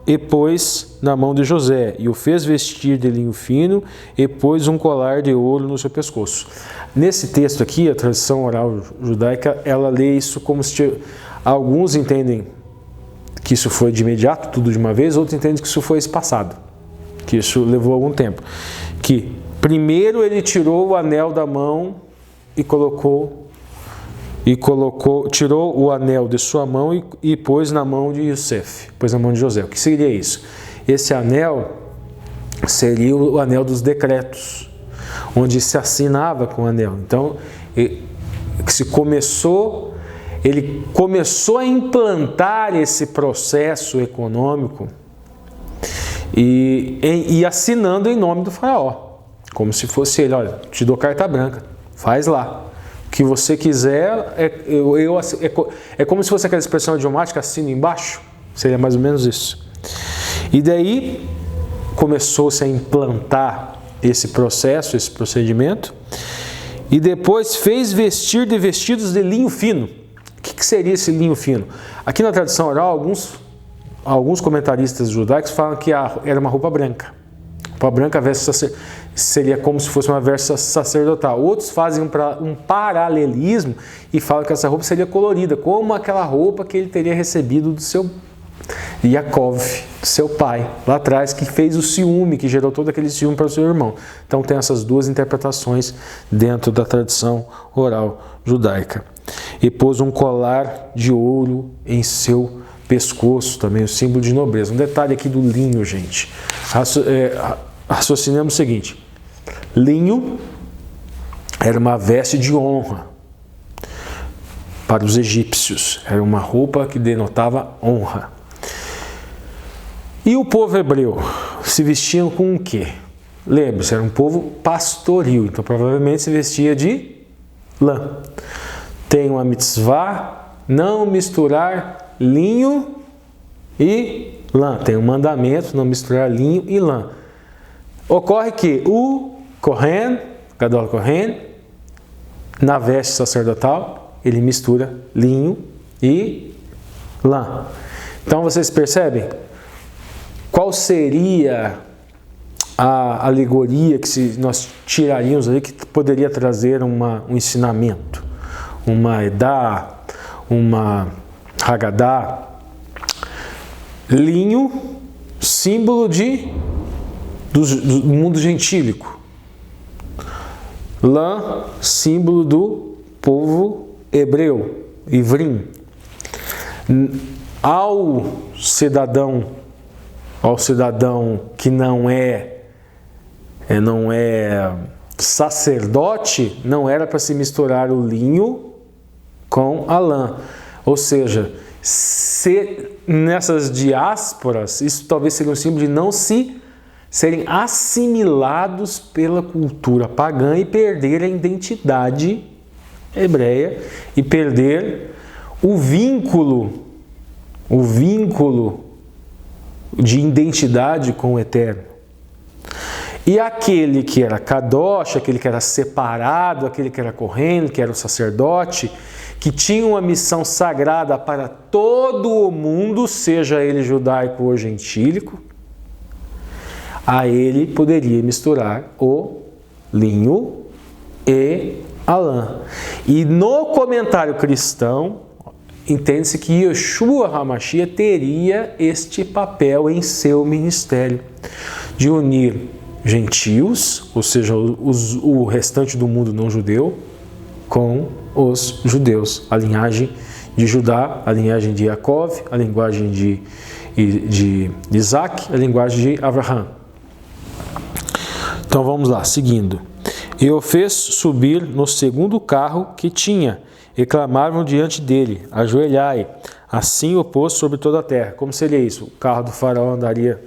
e pôs na mão de José, e o fez vestir de linho fino, e pôs um colar de ouro no seu pescoço. Nesse texto aqui, a tradição oral judaica, ela lê isso como se... Alguns entendem que isso foi de imediato, tudo de uma vez, outros entendem que isso foi espaçado, que isso levou algum tempo. Que primeiro ele tirou o anel da mão e tirou o anel de sua mão e pôs na mão de Yosef, pôs na mão de José. O que seria isso? Esse anel seria o anel dos decretos, onde se assinava com o anel. Então, ele começou a implantar esse processo econômico e assinando em nome do faraó, como se fosse ele: olha, te dou carta branca, faz lá. O que você quiser, é como se fosse aquela expressão idiomática, assina embaixo, seria mais ou menos isso. E daí começou-se a implantar esse processo, esse procedimento, e depois fez vestir de vestidos de linho fino. O que seria esse linho fino? Aqui na tradição oral, alguns comentaristas judaicos falam que era uma roupa branca. Roupa branca seria como se fosse uma veste sacerdotal. Outros fazem um paralelismo e falam que essa roupa seria colorida, como aquela roupa que ele teria recebido do seu Yaakov, seu pai, lá atrás, que fez o ciúme, que gerou todo aquele ciúme para o seu irmão. Então tem essas duas interpretações dentro da tradição oral judaica. E pôs um colar de ouro em seu pescoço, também o símbolo de nobreza. Um detalhe aqui do linho, gente. Raciocinemos o seguinte: linho era uma veste de honra para os egípcios, era uma roupa que denotava honra. E o povo hebreu se vestiam com o quê? Lembre-se, era um povo pastoril, então provavelmente se vestia de lã. Tem uma mitzvah, não misturar linho e lã. Tem um mandamento, não misturar linho e lã. Ocorre que o Kohen, Gadol Kohen, na veste sacerdotal, ele mistura linho e lã. Então vocês percebem? Qual seria a alegoria que nós tiraríamos ali que poderia trazer um ensinamento? Uma Edá, uma Haggadah. Linho, símbolo do mundo gentílico. Lã, símbolo do povo hebreu, Ivrim. Ao cidadão que não é sacerdote, não era para se misturar o linho com a lã. Ou seja, nessas diásporas, isso talvez seria um símbolo de não serem assimilados pela cultura pagã e perder a identidade hebreia e perder o vínculo de identidade com o Eterno. E aquele que era Kadosh, aquele que era separado, aquele que era Kohen, que era o sacerdote, que tinha uma missão sagrada para todo o mundo, seja ele judaico ou gentílico, a ele poderia misturar o linho e a lã. E no comentário cristão, entende-se que Yeshua HaMashiach teria este papel em seu ministério, de unir gentios, ou seja, o restante do mundo não judeu, com os judeus, a linhagem de Judá, a linhagem de Jacó, a linguagem de Isaac, a linguagem de Abraão. Então vamos lá, seguindo. E o fez subir no segundo carro que tinha, e clamavam diante dele: ajoelhai. Assim o pôs sobre toda a terra. Como seria isso? O carro do faraó andaria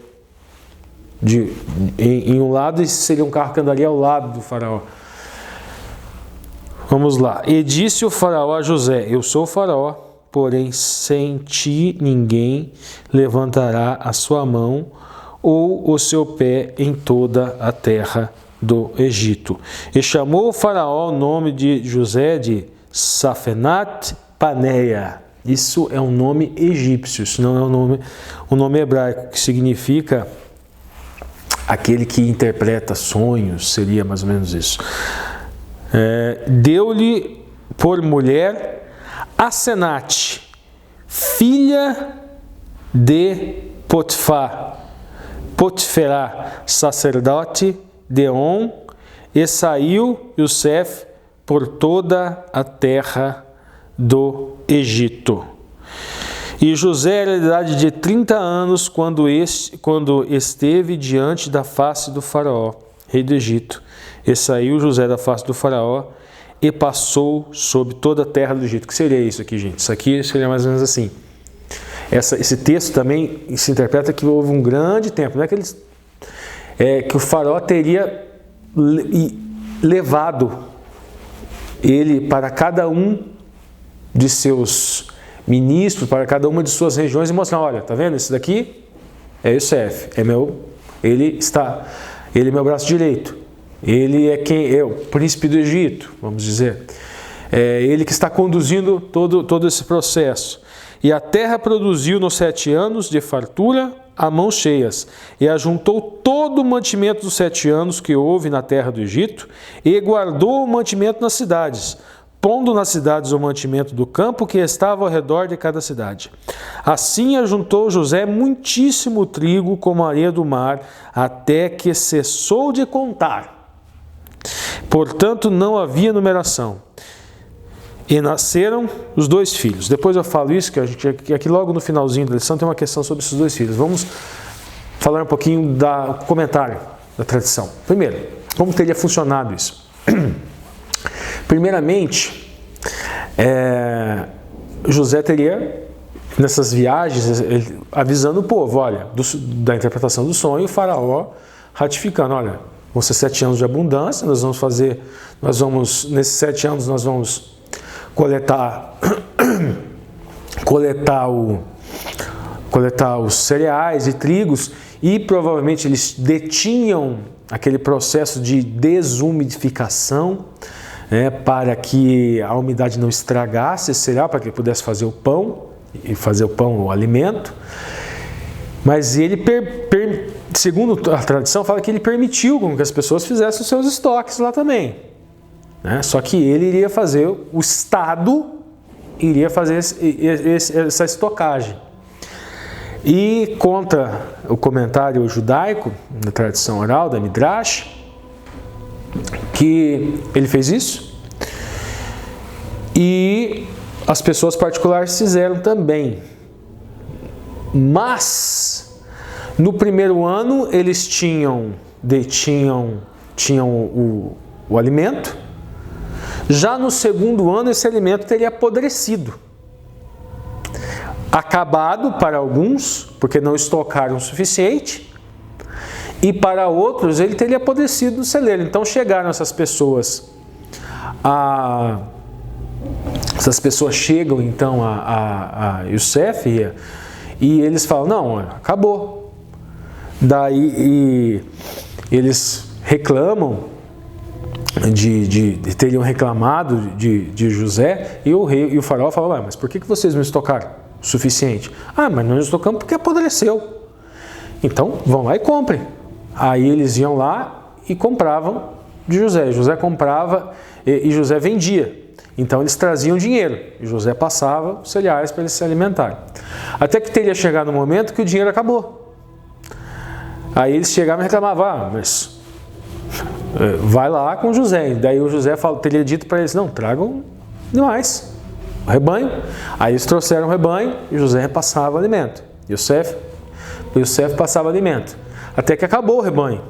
em um lado, e seria um carro que andaria ao lado do faraó. Vamos lá. E disse o faraó a José: eu sou o faraó, porém sem ti ninguém levantará a sua mão ou o seu pé em toda a terra do Egito. E chamou o faraó o nome de José de Safenat Paneia. Isso é um nome egípcio, isso não é um nome hebraico, que significa aquele que interpreta sonhos, seria mais ou menos isso. Deu-lhe por mulher Asenate, filha de Potiferá, sacerdote de On, e saiu Yosef por toda a terra do Egito. E José era de idade de 30 anos quando esteve diante da face do faraó, rei do Egito. E saiu José da face do faraó e passou sobre toda a terra do Egito. O que seria isso aqui, gente? Isso aqui seria mais ou menos assim. Esse texto também se interpreta que houve um grande tempo, não é que o faraó teria levado ele para cada um de seus ministros, para cada uma de suas regiões, e mostrar: olha, tá vendo? Esse daqui é Yosef, ele é meu braço direito, ele é o príncipe do Egito, vamos dizer. É ele que está conduzindo todo esse processo. E a terra produziu nos 7 anos de fartura a mãos cheias, e ajuntou todo o mantimento dos 7 anos que houve na terra do Egito, e guardou o mantimento nas cidades, pondo nas cidades o mantimento do campo que estava ao redor de cada cidade. Assim ajuntou José muitíssimo trigo como a areia do mar, até que cessou de contar. Portanto, não havia numeração. E nasceram os 2 filhos. Depois eu falo isso, que aqui logo no finalzinho da lição tem uma questão sobre esses 2 filhos. Vamos falar um pouquinho do comentário da tradição. Primeiro, como teria funcionado isso? Primeiramente, José teria, nessas viagens, avisando o povo: olha, da interpretação do sonho, o faraó ratificando: olha, vão ser 7 anos de abundância, nesses 7 anos nós vamos coletar os cereais e trigos, e provavelmente eles detinham aquele processo de desumidificação, para que a umidade não estragasse esse cereal, para que ele pudesse fazer o pão, e fazer o pão o alimento. Mas ele, segundo a tradição, fala que ele permitiu que as pessoas fizessem os seus estoques lá também. Só que ele iria fazer, o Estado iria fazer essa estocagem. E conta o comentário judaico, na tradição oral da Midrash, que ele fez isso, e as pessoas particulares fizeram também. Mas no primeiro ano eles tinham o alimento. Já no segundo ano esse alimento teria apodrecido, acabado para alguns, porque não estocaram o suficiente, e para outros ele teria apodrecido no celeiro. Então chegaram essas pessoas chegam então a Yosef, e eles falam: não, acabou. Daí eles reclamam, teriam reclamado de José, e o faraó fala: mas por que vocês não estocaram o suficiente? Mas nós estocamos porque apodreceu. Então vão lá e comprem. Aí eles iam lá e compravam de José. José comprava e José vendia. Então eles traziam dinheiro e José passava os cereais para eles se alimentarem. Até que teria chegado um momento que o dinheiro acabou. Aí eles chegavam e reclamavam: mas vai lá com José. Daí o José teria dito para eles: não, tragam demais. rebanho. Aí eles trouxeram o rebanho e José repassava o alimento. Yosef passava alimento. Até que acabou o rebanho.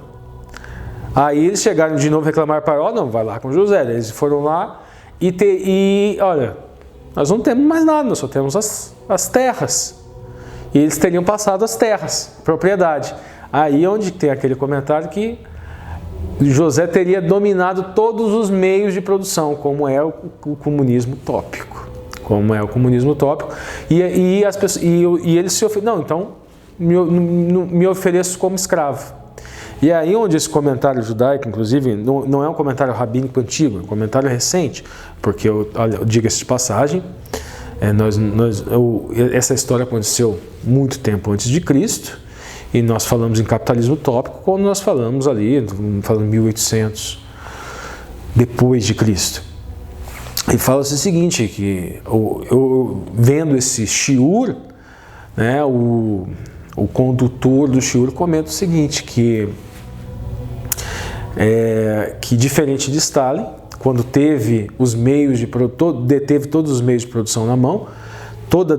Aí eles chegaram de novo a reclamar para Faraó, não, vai lá com José. Eles foram lá e olha, nós não temos mais nada, nós só temos as terras. E eles teriam passado as terras, propriedade. Aí onde tem aquele comentário que José teria dominado todos os meios de produção, como é o comunismo utópico. Como é o comunismo utópico. E eles se oferecem, não, então me ofereço como escravo. E aí onde esse comentário judaico, inclusive, não é um comentário rabínico antigo, é um comentário recente, porque, diga-se de passagem, essa história aconteceu muito tempo antes de Cristo, e nós falamos em capitalismo utópico quando nós falamos ali, falando 1800 depois de Cristo. E fala-se o seguinte, que eu vendo esse shiur, né, o condutor do shiur comenta o seguinte, que diferente de Stalin, quando teve os meios deteve todos os meios de produção na mão,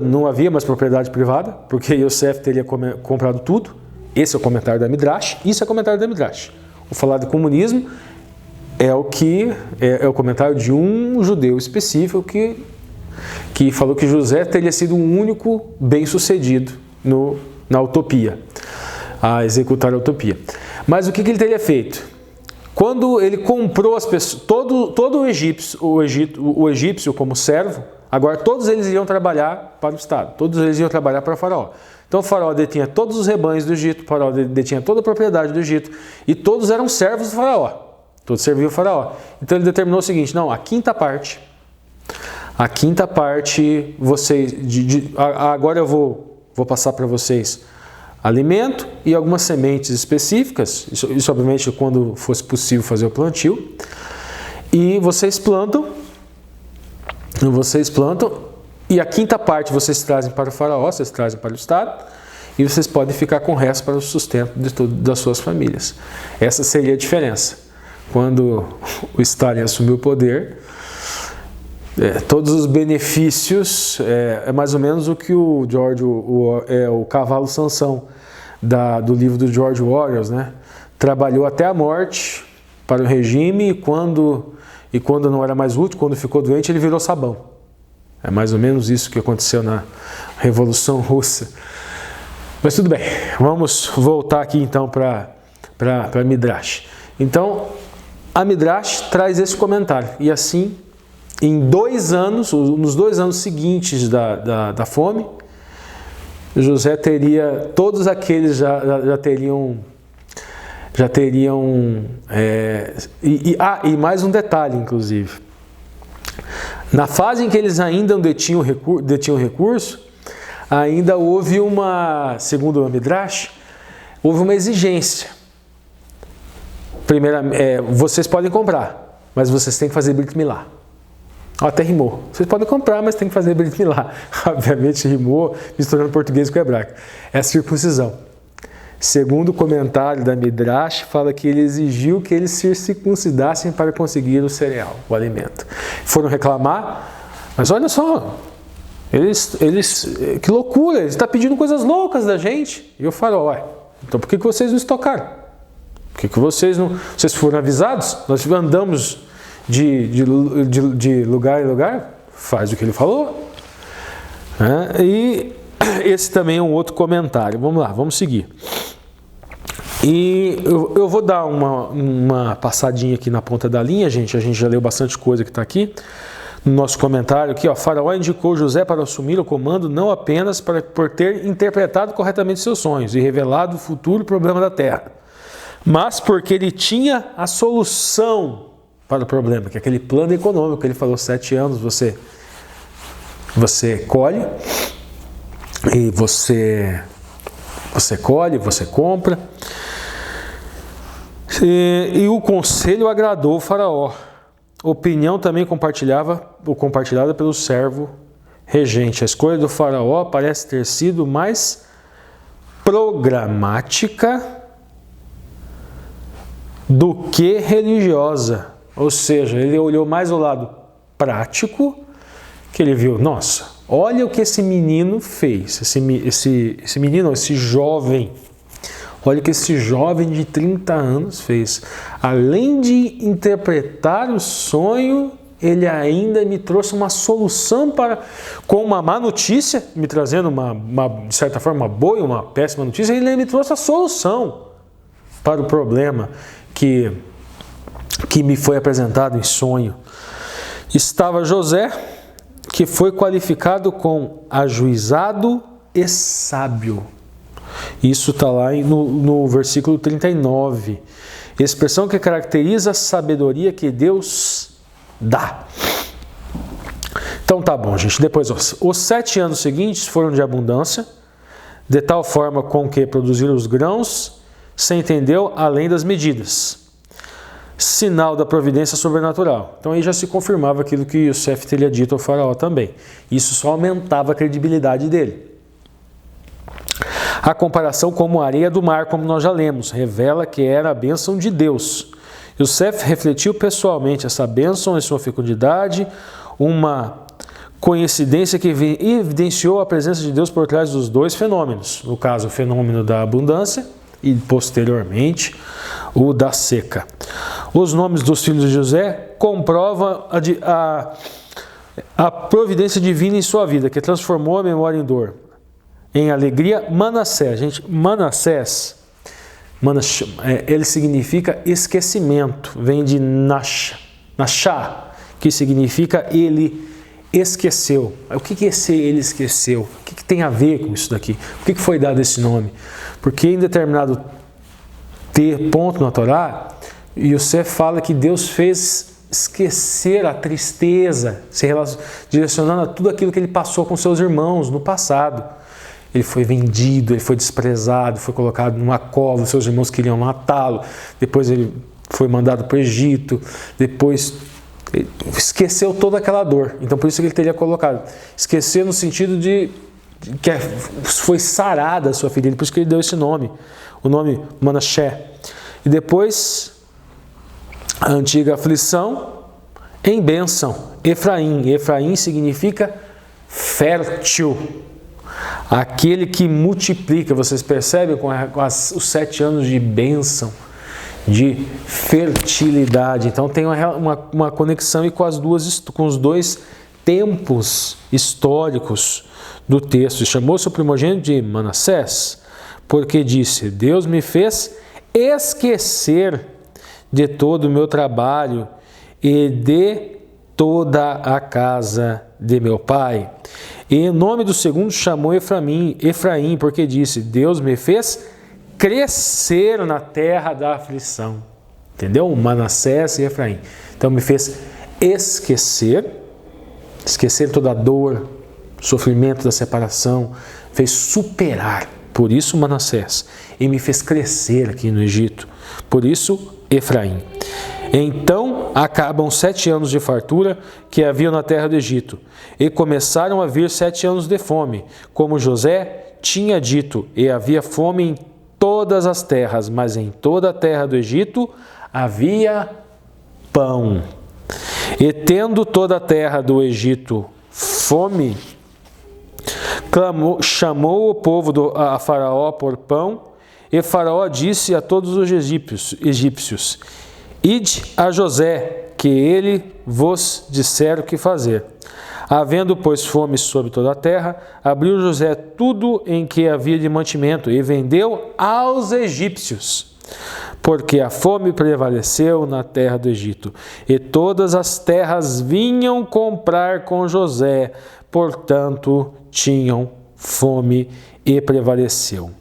não havia mais propriedade privada, porque Yosef teria comprado tudo. Esse é o comentário da Midrash, isso é o comentário da Midrash. O falar de comunismo é o comentário de um judeu específico que falou que José teria sido o único bem-sucedido na utopia, a executar a utopia. Mas o que ele teria feito? Quando ele comprou as pessoas, todo o egípcio como servo, agora todos eles iriam trabalhar para o Estado, todos eles iam trabalhar para o Faraó. Então o Faraó detinha todos os rebanhos do Egito, o Faraó detinha toda a propriedade do Egito, e todos eram servos do Faraó, todos serviam o Faraó. Então ele determinou o seguinte, não, a quinta parte, vocês, agora eu vou passar para vocês alimento e algumas sementes específicas, isso obviamente quando fosse possível fazer o plantio, e vocês plantam, e a quinta parte vocês trazem para o Faraó, vocês trazem para o Estado, e vocês podem ficar com o resto para o sustento das suas famílias. Essa seria a diferença. Quando o Stalin assumiu o poder, todos os benefícios, é mais ou menos o que o cavalo Sansão, do livro do George Orwell, né? Trabalhou até a morte para o regime e quando não era mais útil, quando ficou doente, ele virou sabão. É mais ou menos isso que aconteceu na Revolução Russa. Mas tudo bem, vamos voltar aqui então para Midrash. Então, a Midrash traz esse comentário, e assim, nos 2 anos seguintes da fome, José teria, todos aqueles já teriam e mais um detalhe, inclusive. Na fase em que eles ainda detinham recurso, ainda houve segundo o Midrash, houve uma exigência. Primeira, vocês podem comprar, mas vocês têm que fazer Brit Milá. Até rimou. Vocês podem comprar, mas tem que fazer Brit Milá. Obviamente rimou, misturando português com hebraico. É a circuncisão. Segundo o comentário da Midrash, fala que ele exigiu que eles se circuncidassem para conseguir o cereal, o alimento. Foram reclamar, mas olha só, que loucura, eles estão pedindo coisas loucas da gente. E eu falo, então por que vocês não estocaram? Por que vocês não... Vocês foram avisados? Nós andamos de lugar em lugar, faz o que ele falou. E esse também é um outro comentário. Vamos lá, vamos seguir. E eu vou dar uma passadinha aqui na ponta da linha, gente. A gente já leu bastante coisa que está aqui. No nosso comentário aqui, Faraó indicou José para assumir o comando não apenas por ter interpretado corretamente seus sonhos e revelado o futuro problema da terra, mas porque ele tinha a solução para o problema, que é aquele plano econômico que ele falou, 7 anos você colhe, e você colhe, você compra. E o conselho agradou o Faraó. Opinião também compartilhada pelo servo regente. A escolha do Faraó parece ter sido mais programática do que religiosa. Ou seja, ele olhou mais o lado prático, que ele viu, nossa, olha o que esse menino fez, esse menino, esse jovem, olha o que esse jovem de 30 anos fez. Além de interpretar o sonho, ele ainda me trouxe uma solução com uma má notícia, me trazendo de certa forma, uma boa e uma péssima notícia, ele me trouxe a solução para o problema que me foi apresentado em sonho. Estava José, que foi qualificado com ajuizado e sábio. Isso está lá no versículo 39. Expressão que caracteriza a sabedoria que Deus dá. Então tá bom, gente. Depois, os 7 anos seguintes foram de abundância, de tal forma com que produziram os grãos, se entendeu além das medidas. Sinal da providência sobrenatural. Então aí já se confirmava aquilo que Yosef teria dito ao faraó também. Isso só aumentava a credibilidade dele. A comparação como a areia do mar, como nós já lemos, revela que era a bênção de Deus. Yosef refletiu pessoalmente essa bênção em sua fecundidade, uma coincidência que evidenciou a presença de Deus por trás dos dois fenômenos. No caso, o fenômeno da abundância e, posteriormente, o da seca. Os nomes dos filhos de José comprovam a providência divina em sua vida, que transformou a memória em dor, em alegria. Manassés, gente, Manassés, ele significa esquecimento, vem de Nashá, que significa ele esqueceu. O que é esse ele esqueceu? O que tem a ver com isso daqui? Por que foi dado esse nome? Porque em determinado ponto na Torá, Yosef fala que Deus fez esquecer a tristeza, direcionando a tudo aquilo que ele passou com seus irmãos no passado. Ele foi vendido, ele foi desprezado, foi colocado numa cova, seus irmãos queriam matá-lo, depois ele foi mandado para o Egito, depois ele esqueceu toda aquela dor. Então por isso que ele teria colocado, esquecer no sentido de que foi sarada a sua ferida, por isso que ele deu esse nome, o nome Manassé. E depois a antiga aflição em bênção, Efraim. Efraim significa fértil, aquele que multiplica. Vocês percebem com os 7 anos de bênção, de fertilidade. Então tem uma conexão aí com os dois tempos históricos do texto. Chamou seu primogênito de Manassés, porque disse: Deus me fez esquecer de todo o meu trabalho e de toda a casa de meu pai. E o nome do segundo chamou Efraim, porque disse: Deus me fez crescer na terra da aflição. Entendeu? Manassés e Efraim. Então me fez esquecer toda a dor, sofrimento da separação, fez superar. Por isso Manassés. E me fez crescer aqui no Egito. Por isso Efraim. Então acabam 7 anos de fartura que haviam na terra do Egito, e começaram a vir 7 anos de fome, como José tinha dito, e havia fome em todas as terras, mas em toda a terra do Egito havia pão. E tendo toda a terra do Egito fome, chamou o povo a Faraó por pão, e Faraó disse a todos os egípcios: Ide a José, que ele vos disser o que fazer. Havendo, pois, fome sobre toda a terra, abriu José tudo em que havia de mantimento e vendeu aos egípcios, porque a fome prevaleceu na terra do Egito. E todas as terras vinham comprar com José, portanto, tinham fome e prevaleceu.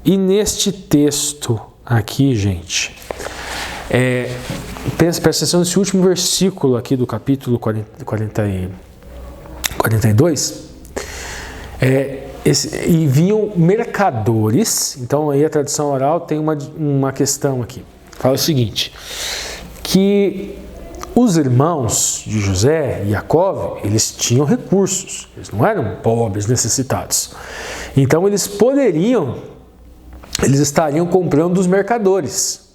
E neste texto aqui, gente, presta atenção nesse último versículo aqui do capítulo 42, e vinham mercadores. Então aí a tradição oral tem uma questão aqui, fala o seguinte, que os irmãos de José e Jacó, eles tinham recursos, eles não eram pobres, necessitados, então eles estariam comprando dos mercadores,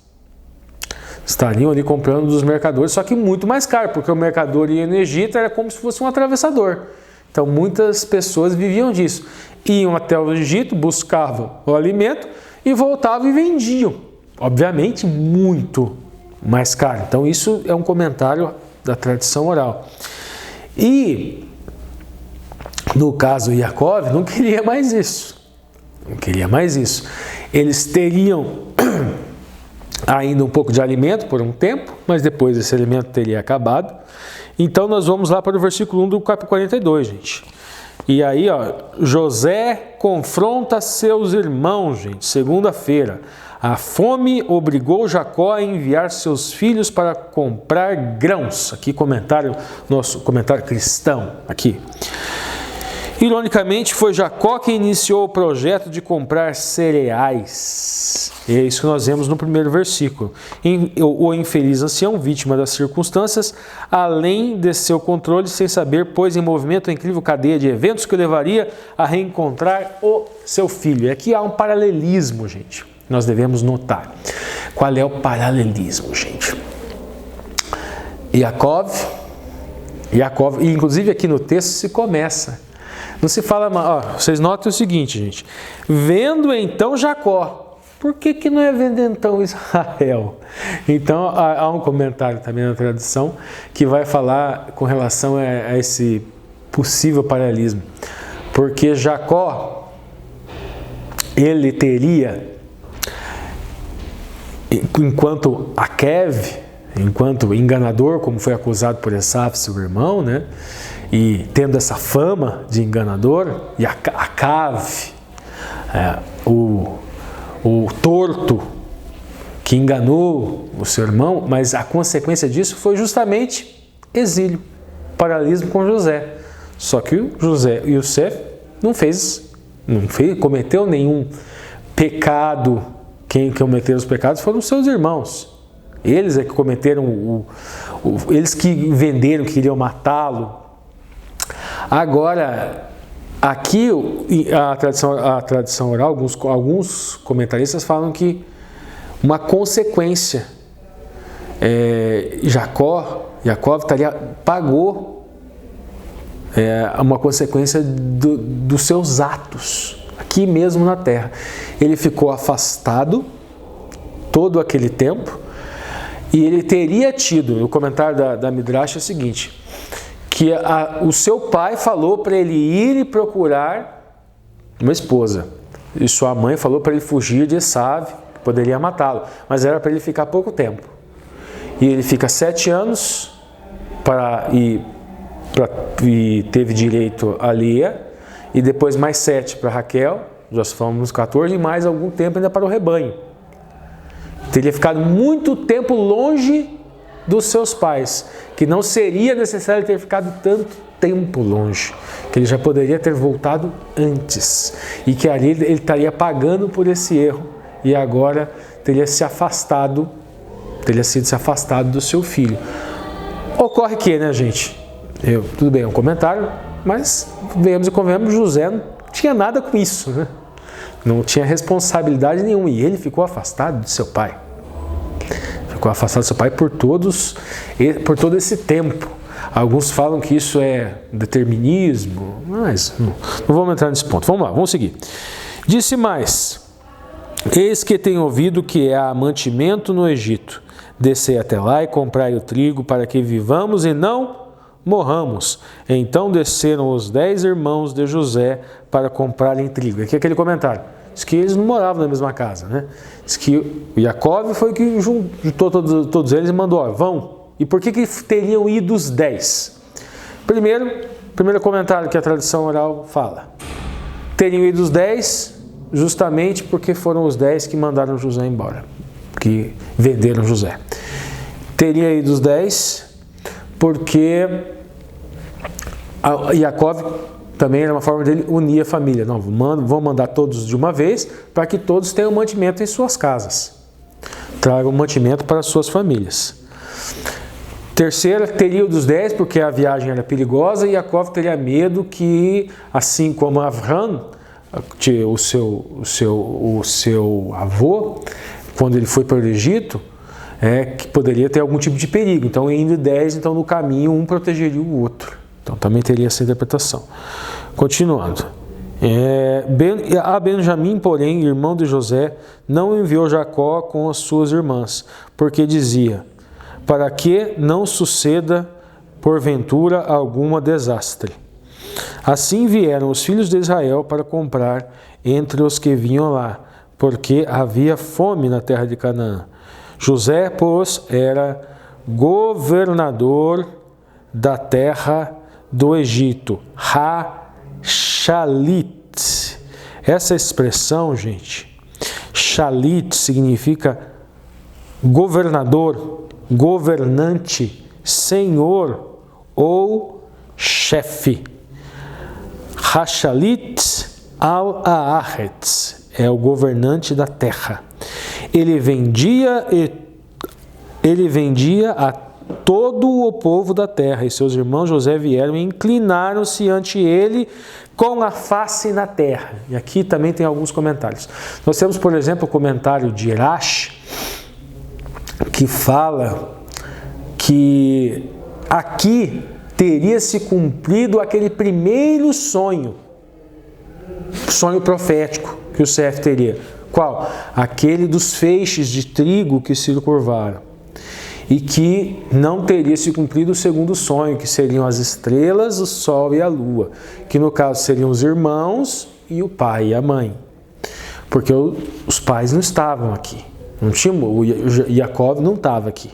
Estariam ali comprando dos mercadores, só que muito mais caro, porque o mercador ia no Egito, era como se fosse um atravessador. Então muitas pessoas viviam disso. Iam até o Egito, buscavam o alimento e voltavam e vendiam. Obviamente muito mais caro. Então isso é um comentário da tradição oral. E no caso Yaakov não queria mais isso. Não queria mais isso. Eles teriam ainda um pouco de alimento por um tempo, mas depois esse alimento teria acabado. Então nós vamos lá para o versículo 1 do capítulo 42, gente. E aí, ó, José confronta seus irmãos, gente. Segunda-feira, a fome obrigou Jacó a enviar seus filhos para comprar grãos. Aqui nosso comentário cristão, aqui. Ironicamente, foi Jacó que iniciou o projeto de comprar cereais. E é isso que nós vemos no primeiro versículo. O infeliz ancião, vítima das circunstâncias, além de seu controle, sem saber, pôs em movimento a incrível cadeia de eventos que o levaria a reencontrar o seu filho. E aqui há um paralelismo, gente. Nós devemos notar. Qual é o paralelismo, gente? Yaakov, e inclusive aqui no texto se começa. Não se fala, ó, vocês notem o seguinte, gente. Vendo então Jacó. Por que não é vendo então Israel? Então há um comentário também na tradição que vai falar com relação a esse possível paralelismo. Porque Jacó, ele teria, enquanto Akev, enquanto enganador, como foi acusado por Esav, seu irmão, né? E tendo essa fama de enganador, e Acav, o torto que enganou o seu irmão, mas a consequência disso foi justamente exílio, paralelismo com José. Só que o Yosef não cometeu nenhum pecado. Quem cometeu os pecados foram os seus irmãos. Eles é que cometeram, eles que venderam, que queriam matá-lo. Agora, aqui a tradição oral, alguns comentaristas falam que uma consequência, Jacó pagou uma consequência dos seus atos, aqui mesmo na terra. Ele ficou afastado todo aquele tempo e ele teria tido, o comentário da Midrash é o seguinte, que o seu pai falou para ele ir e procurar uma esposa. E sua mãe falou para ele fugir de Esav, que poderia matá-lo. Mas era para ele ficar pouco tempo. E ele fica 7 anos e teve direito a Lia. E depois mais 7 para Raquel, já falamos 14, e mais algum tempo ainda para o rebanho. Teria ficado muito tempo longe dos seus pais, que não seria necessário ter ficado tanto tempo longe, que ele já poderia ter voltado antes, e que ali ele estaria pagando por esse erro, e agora teria sido se afastado do seu filho. Ocorre que, né, gente, tudo bem, é um comentário, mas venhamos e convenhamos, José não tinha nada com isso, né? Não tinha responsabilidade nenhuma, e ele ficou afastado de seu pai. Ficou afastado do seu pai por todo esse tempo. Alguns falam que isso é determinismo, mas não vamos entrar nesse ponto. Vamos lá, vamos seguir. Disse mais: eis que tenho ouvido que há mantimento no Egito. Descei até lá e comprai o trigo para que vivamos e não morramos. Então desceram os 10 irmãos de José para comprarem trigo. Aqui é aquele comentário. Diz que eles não moravam na mesma casa, né? Diz que o Yaakov foi que juntou todos eles e mandou, vão. E por que teriam ido os 10? Primeiro comentário que a tradição oral fala. Teriam ido os 10 justamente porque foram os 10 que mandaram José embora, que venderam José. Teria ido os 10 porque Yaakov também era uma forma dele unir a família. Não, vão mandar todos de uma vez para que todos tenham mantimento em suas casas. Tragam mantimento para suas famílias. Terceira, teria o dos 10 porque a viagem era perigosa e Yaakov teria medo que, assim como Avraham, o seu avô, quando ele foi para o Egito, que poderia ter algum tipo de perigo. Então, indo 10, então no caminho um protegeria o outro. Então, também teria essa interpretação. Continuando. A Benjamim, porém, irmão de José, não enviou Jacó com as suas irmãs, porque dizia, para que não suceda, porventura, alguma desastre. Assim vieram os filhos de Israel para comprar entre os que vinham lá, porque havia fome na terra de Canaã. José, pois, era governador da terra do Egito, Shalit. Essa expressão, gente, Shalit significa governador, governante, senhor ou chefe. Hashalit al-Aaretz é o governante da terra. Ele vendia a todo o povo da terra, e seus irmãos José vieram e inclinaram-se ante ele com a face na terra. E aqui também tem alguns comentários. Nós temos, por exemplo, o comentário de Irash, que fala que aqui teria se cumprido aquele primeiro sonho profético que o Sef teria. Qual? Aquele dos feixes de trigo que se curvaram. E que não teria se cumprido o segundo sonho, que seriam as estrelas, o sol e a lua, que no caso seriam os irmãos e o pai e a mãe. Porque os pais não estavam aqui. Não tinha, o Jacob não estava aqui.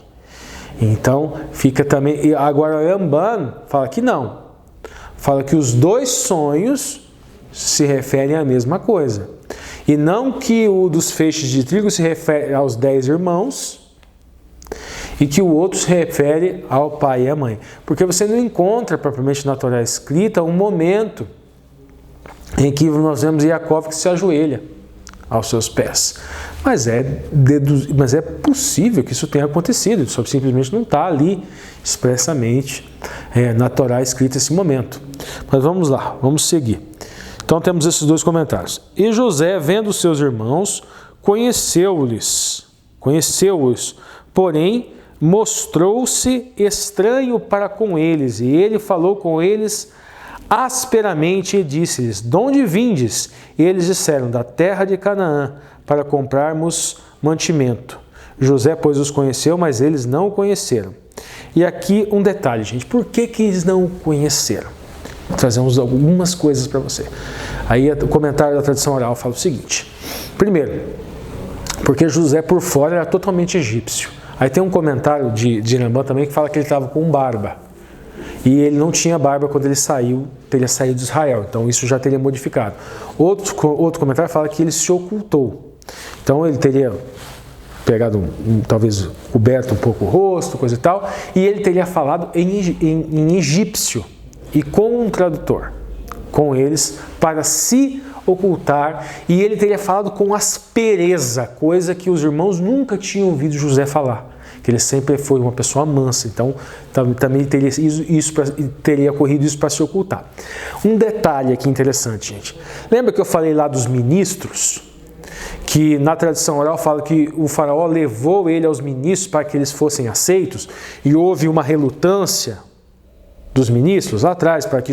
Então, fica também... Agora, Ramban fala que não. Fala que os dois sonhos se referem à mesma coisa. E não que o dos feixes de trigo se refere aos 10 irmãos e que o outro se refere ao pai e à mãe. Porque você não encontra, propriamente na Torá escrita, um momento em que nós vemos Jacob que se ajoelha aos seus pés. Mas é possível que isso tenha acontecido, só simplesmente não está ali expressamente na Torá escrita esse momento. Mas vamos lá, vamos seguir. Então temos esses dois comentários. E José, vendo seus irmãos, conheceu-os, porém mostrou-se estranho para com eles, e ele falou com eles asperamente e disse-lhes, de onde vindes? E eles disseram, da terra de Canaã, para comprarmos mantimento. José, pois, os conheceu, mas eles não o conheceram. E aqui um detalhe, gente, por que eles não o conheceram? Trazemos algumas coisas para você. Aí o comentário da tradição oral fala o seguinte. Primeiro, porque José por fora era totalmente egípcio. Aí tem um comentário de Ramban também que fala que ele estava com barba. E ele não tinha barba quando ele teria saído de Israel. Então isso já teria modificado. Outro comentário fala que ele se ocultou. Então ele teria pegado, talvez coberto um pouco o rosto, coisa e tal. E ele teria falado em egípcio. E com um tradutor, com eles, para se ocultar, e ele teria falado com aspereza, coisa que os irmãos nunca tinham ouvido José falar, que ele sempre foi uma pessoa mansa, então também teria ocorrido isso para se ocultar. Um detalhe aqui interessante, gente. Lembra que eu falei lá dos ministros? Que na tradição oral fala que o faraó levou ele aos ministros para que eles fossem aceitos, e houve uma relutância dos ministros lá atrás para que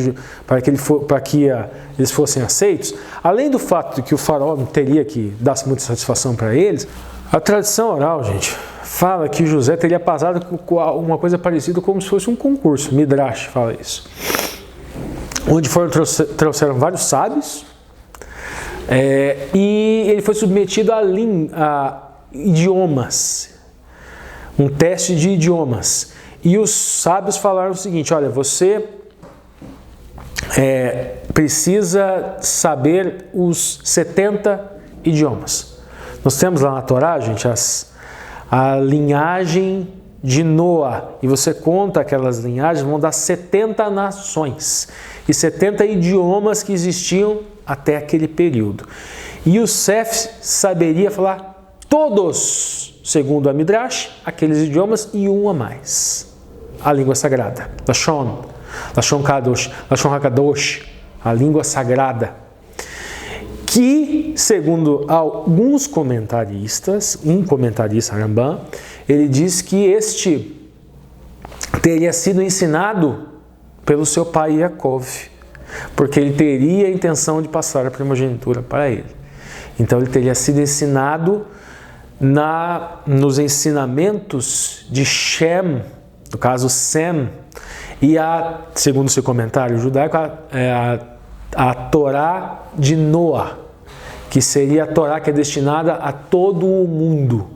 eles fossem aceitos. Além do fato de que o faraó não teria que dar muita satisfação para eles, a tradição oral, gente, fala que José teria passado com uma coisa parecida como se fosse um concurso. Midrash fala isso. Onde trouxeram vários sábios e ele foi submetido a idiomas, um teste de idiomas. E os sábios falaram o seguinte, olha, você precisa saber os 70 idiomas. Nós temos lá na Torá, gente, a linhagem de Noa, e você conta aquelas linhagens, vão dar 70 nações e 70 idiomas que existiam até aquele período. E o Sef saberia falar todos, segundo a Midrash, aqueles idiomas e um a mais. A língua sagrada, Lashon Kadosh, Lashon HaKadosh, a língua sagrada, que, segundo alguns comentaristas, um comentarista, Ramban, ele diz que este teria sido ensinado pelo seu pai Jacó, porque ele teria a intenção de passar a primogenitura para ele. Então ele teria sido ensinado nos ensinamentos de Shem, no caso Sem, e segundo seu comentário judaico, a Torá de Noa, que seria a Torá que é destinada a todo o mundo,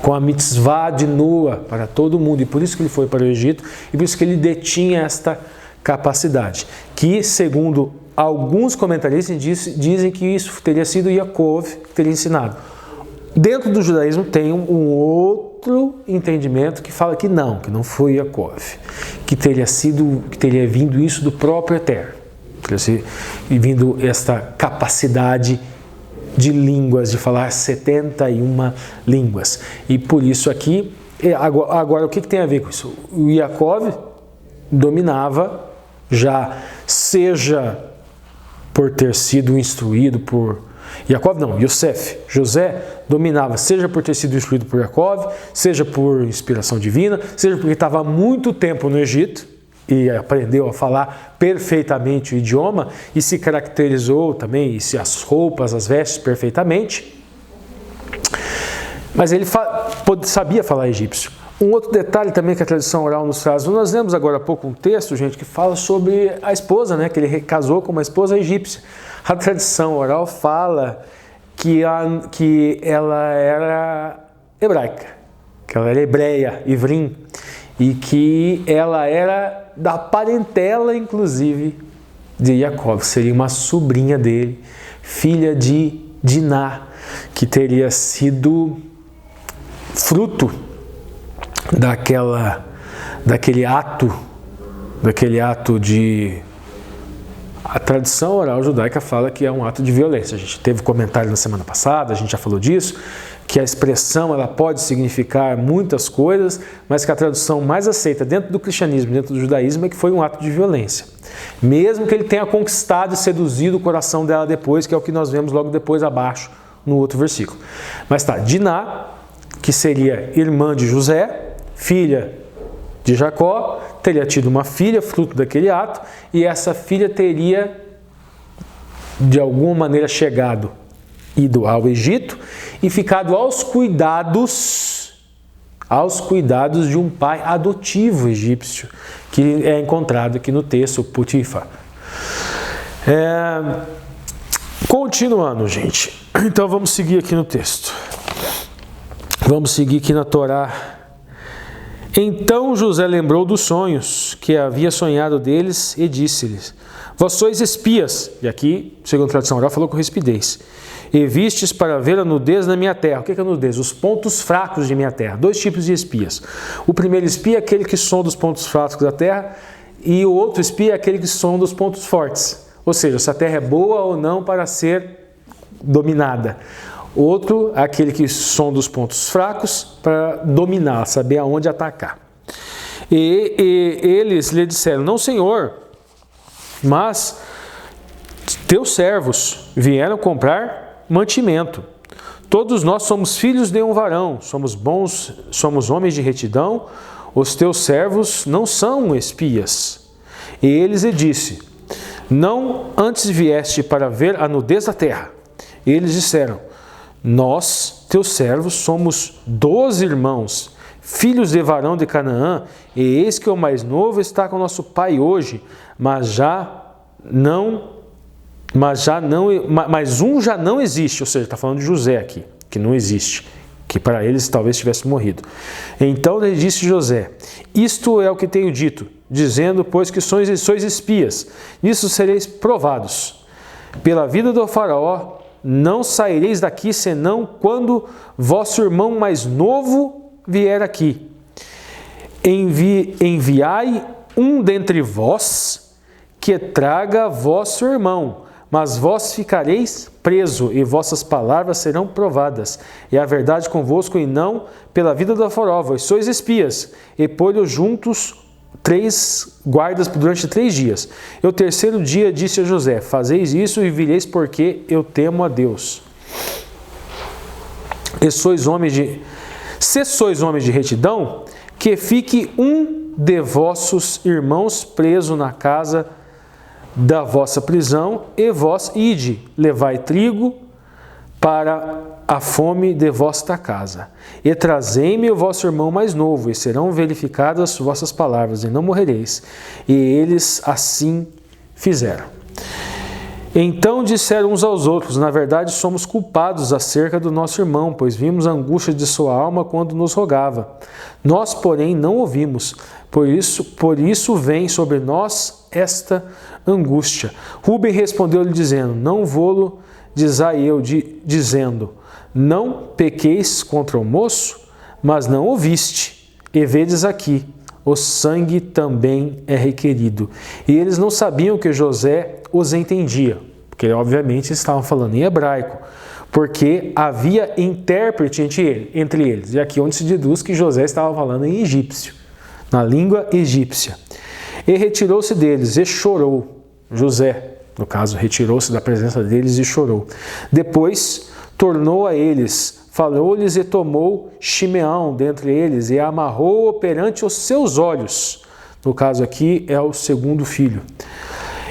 com a mitzvah de Noa para todo o mundo. E por isso que ele foi para o Egito, e por isso que ele detinha esta capacidade, que segundo alguns comentaristas dizem que isso teria sido Jacó que teria ensinado. Dentro do judaísmo tem um outro entendimento que fala que não foi Jacó, que teria vindo isso do próprio Eterno, teria vindo esta capacidade de línguas, de falar 71 línguas. E por isso aqui, agora o que tem a ver com isso? O Jacó dominava, já seja por ter sido instruído por José dominava, seja por ter sido instruído por Jacó, seja por inspiração divina, seja porque estava há muito tempo no Egito e aprendeu a falar perfeitamente o idioma e se caracterizou também, e as roupas, as vestes perfeitamente. Mas ele sabia falar egípcio. Um outro detalhe também que a tradição oral nos traz, nós lemos agora há pouco um texto, gente, que fala sobre a esposa, né, que ele casou com uma esposa egípcia. A tradição oral fala que ela era hebraica, que ela era hebreia, ivrim, e que ela era da parentela, inclusive, de Jacó, seria uma sobrinha dele, filha de Diná, que teria sido fruto daquele ato de... A tradição oral judaica fala que é um ato de violência. A gente teve comentário na semana passada, a gente já falou disso, que a expressão ela pode significar muitas coisas, mas que a tradução mais aceita dentro do cristianismo, dentro do judaísmo, é que foi um ato de violência. Mesmo que ele tenha conquistado e seduzido o coração dela depois, que é o que nós vemos logo depois abaixo, no outro versículo. Mas tá, Diná, que seria irmã de José, filha de Jacó, teria tido uma filha, fruto daquele ato, e essa filha teria, de alguma maneira, ido ao Egito e ficado aos cuidados de um pai adotivo egípcio, que é encontrado aqui no texto, Potifar. Continuando, gente. Então vamos seguir aqui no texto. Vamos seguir aqui na Torá. Então José lembrou dos sonhos que havia sonhado deles e disse-lhes: Vós sois espias, e aqui, segundo a tradição oral, falou com rispidez, e vistes para ver a nudez na minha terra. O que é a nudez? Os pontos fracos de minha terra. Dois tipos de espias. O primeiro espia é aquele que sonda os pontos fracos da terra, e o outro espia é aquele que sonda os pontos fortes. Ou seja, se a terra é boa ou não para ser dominada. Outro, aquele que sonda os pontos fracos para dominar, saber aonde atacar. E eles lhe disseram: Não, Senhor, mas teus servos vieram comprar mantimento. Todos nós somos filhos de um varão, somos bons, somos homens de retidão. Os teus servos não são espias. E eles lhe disse: Não antes vieste para ver a nudez da terra. E eles disseram: Nós, teus servos, somos 12 irmãos, filhos de varão de Canaã, e eis que o mais novo está com nosso pai hoje, mas um já não existe. Ou seja, está falando de José aqui, que não existe, que para eles talvez tivesse morrido. Então lhe disse José: Isto é o que tenho dito, dizendo, pois que sois espias, nisso sereis provados. Pela vida do faraó, não saireis daqui senão quando vosso irmão mais novo vier aqui. Enviai um dentre vós que traga vosso irmão, mas vós ficareis preso e vossas palavras serão provadas. E a verdade convosco e não pela vida do faraó. Vós sois espias e pô-los juntos 3 guardas durante 3 dias. E o terceiro dia disse a José: Fazeis isso e vireis, porque eu temo a Deus. E sois homens de... Se sois homens de retidão, que fique um de vossos irmãos preso na casa da vossa prisão, e vós ide, levai trigo para a fome de vossa casa. E trazei-me o vosso irmão mais novo, e serão verificadas as vossas palavras, e não morrereis. E eles assim fizeram. Então disseram uns aos outros: na verdade somos culpados acerca do nosso irmão, pois vimos a angústia de sua alma quando nos rogava. Nós, porém, não ouvimos, por isso vem sobre nós esta angústia. Rúben respondeu-lhe dizendo: não vou-lo dizer eu, dizendo: não pequeis contra o moço, mas não ouviste, e vedes aqui, o sangue também é requerido. E eles não sabiam que José os entendia, porque obviamente estavam falando em hebraico, porque havia intérprete entre eles. E aqui onde se deduz que José estava falando em egípcio, na língua egípcia. E retirou-se deles e chorou. José, no caso, retirou-se da presença deles e chorou. Depois tornou a eles, falou-lhes e tomou Shimeão dentre eles e amarrou-o perante os seus olhos. No caso aqui é o segundo filho.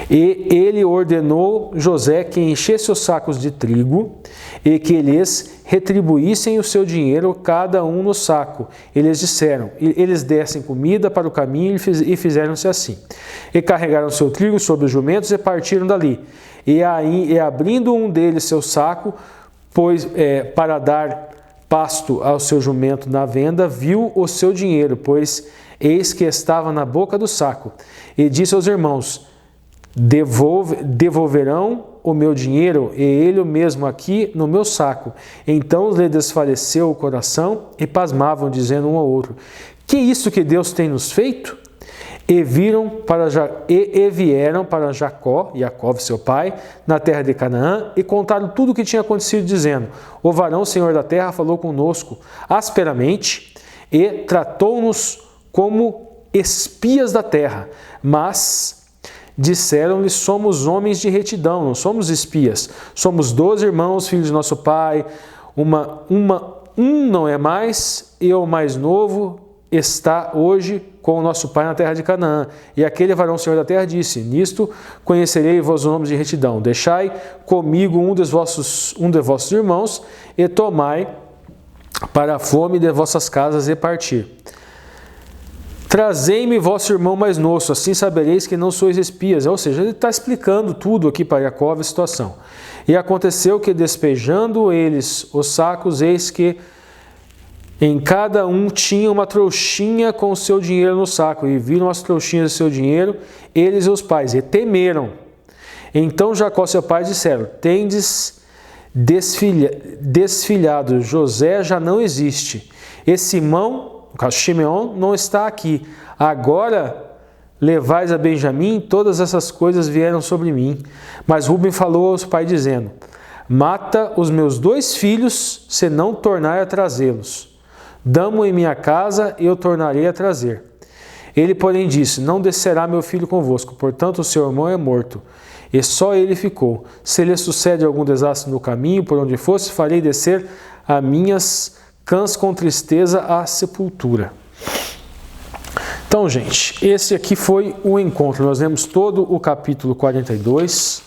E ele ordenou José que enchesse os sacos de trigo e que lhes retribuíssem o seu dinheiro, cada um no saco. Eles disseram, eles dessem comida para o caminho e fizeram-se assim. E carregaram seu trigo sobre os jumentos e partiram dali. E abrindo um deles seu saco, para dar pasto ao seu jumento na venda, viu o seu dinheiro, pois eis que estava na boca do saco. E disse aos irmãos: devolverão o meu dinheiro e ele mesmo aqui no meu saco. Então lhe desfaleceu o coração e pasmavam, dizendo um ao outro: que isso que Deus tem nos feito? E vieram para Jacó, seu pai, na terra de Canaã, e contaram tudo o que tinha acontecido, dizendo: o varão, senhor da terra, falou conosco asperamente e tratou-nos como espias da terra. Mas disseram-lhe: somos homens de retidão, não somos espias. Somos 12 irmãos, filhos de nosso pai. Um não é mais, e o mais novo está hoje com o nosso pai na terra de Canaã. E aquele varão, senhor da terra, disse: nisto conhecerei vós os nomes de retidão. Deixai comigo um de vossos irmãos, e tomai para a fome de vossas casas e partir. Trazei-me vosso irmão mais novo, assim sabereis que não sois espias. Ou seja, ele está explicando tudo aqui para Jacó a situação. E aconteceu que, despejando eles os sacos, eis que em cada um tinha uma trouxinha com o seu dinheiro no saco. E viram as trouxinhas do seu dinheiro, eles e os pais, e temeram. Então Jacó, seu pai, disseram: tendes desfilhado, José já não existe. E Simão, no caso Shimeão, não está aqui. Agora levais a Benjamim, todas essas coisas vieram sobre mim. Mas Rúben falou ao pai, dizendo: mata os meus 2 filhos, se não tornar a trazê-los. Damo em minha casa, e eu tornarei a trazer. Ele, porém, disse: não descerá meu filho convosco, portanto o seu irmão é morto. E só ele ficou. Se lhe sucede algum desastre no caminho, por onde fosse, farei descer a minhas cãs com tristeza à sepultura. Então, gente, esse aqui foi o encontro. Nós lemos todo o capítulo 42.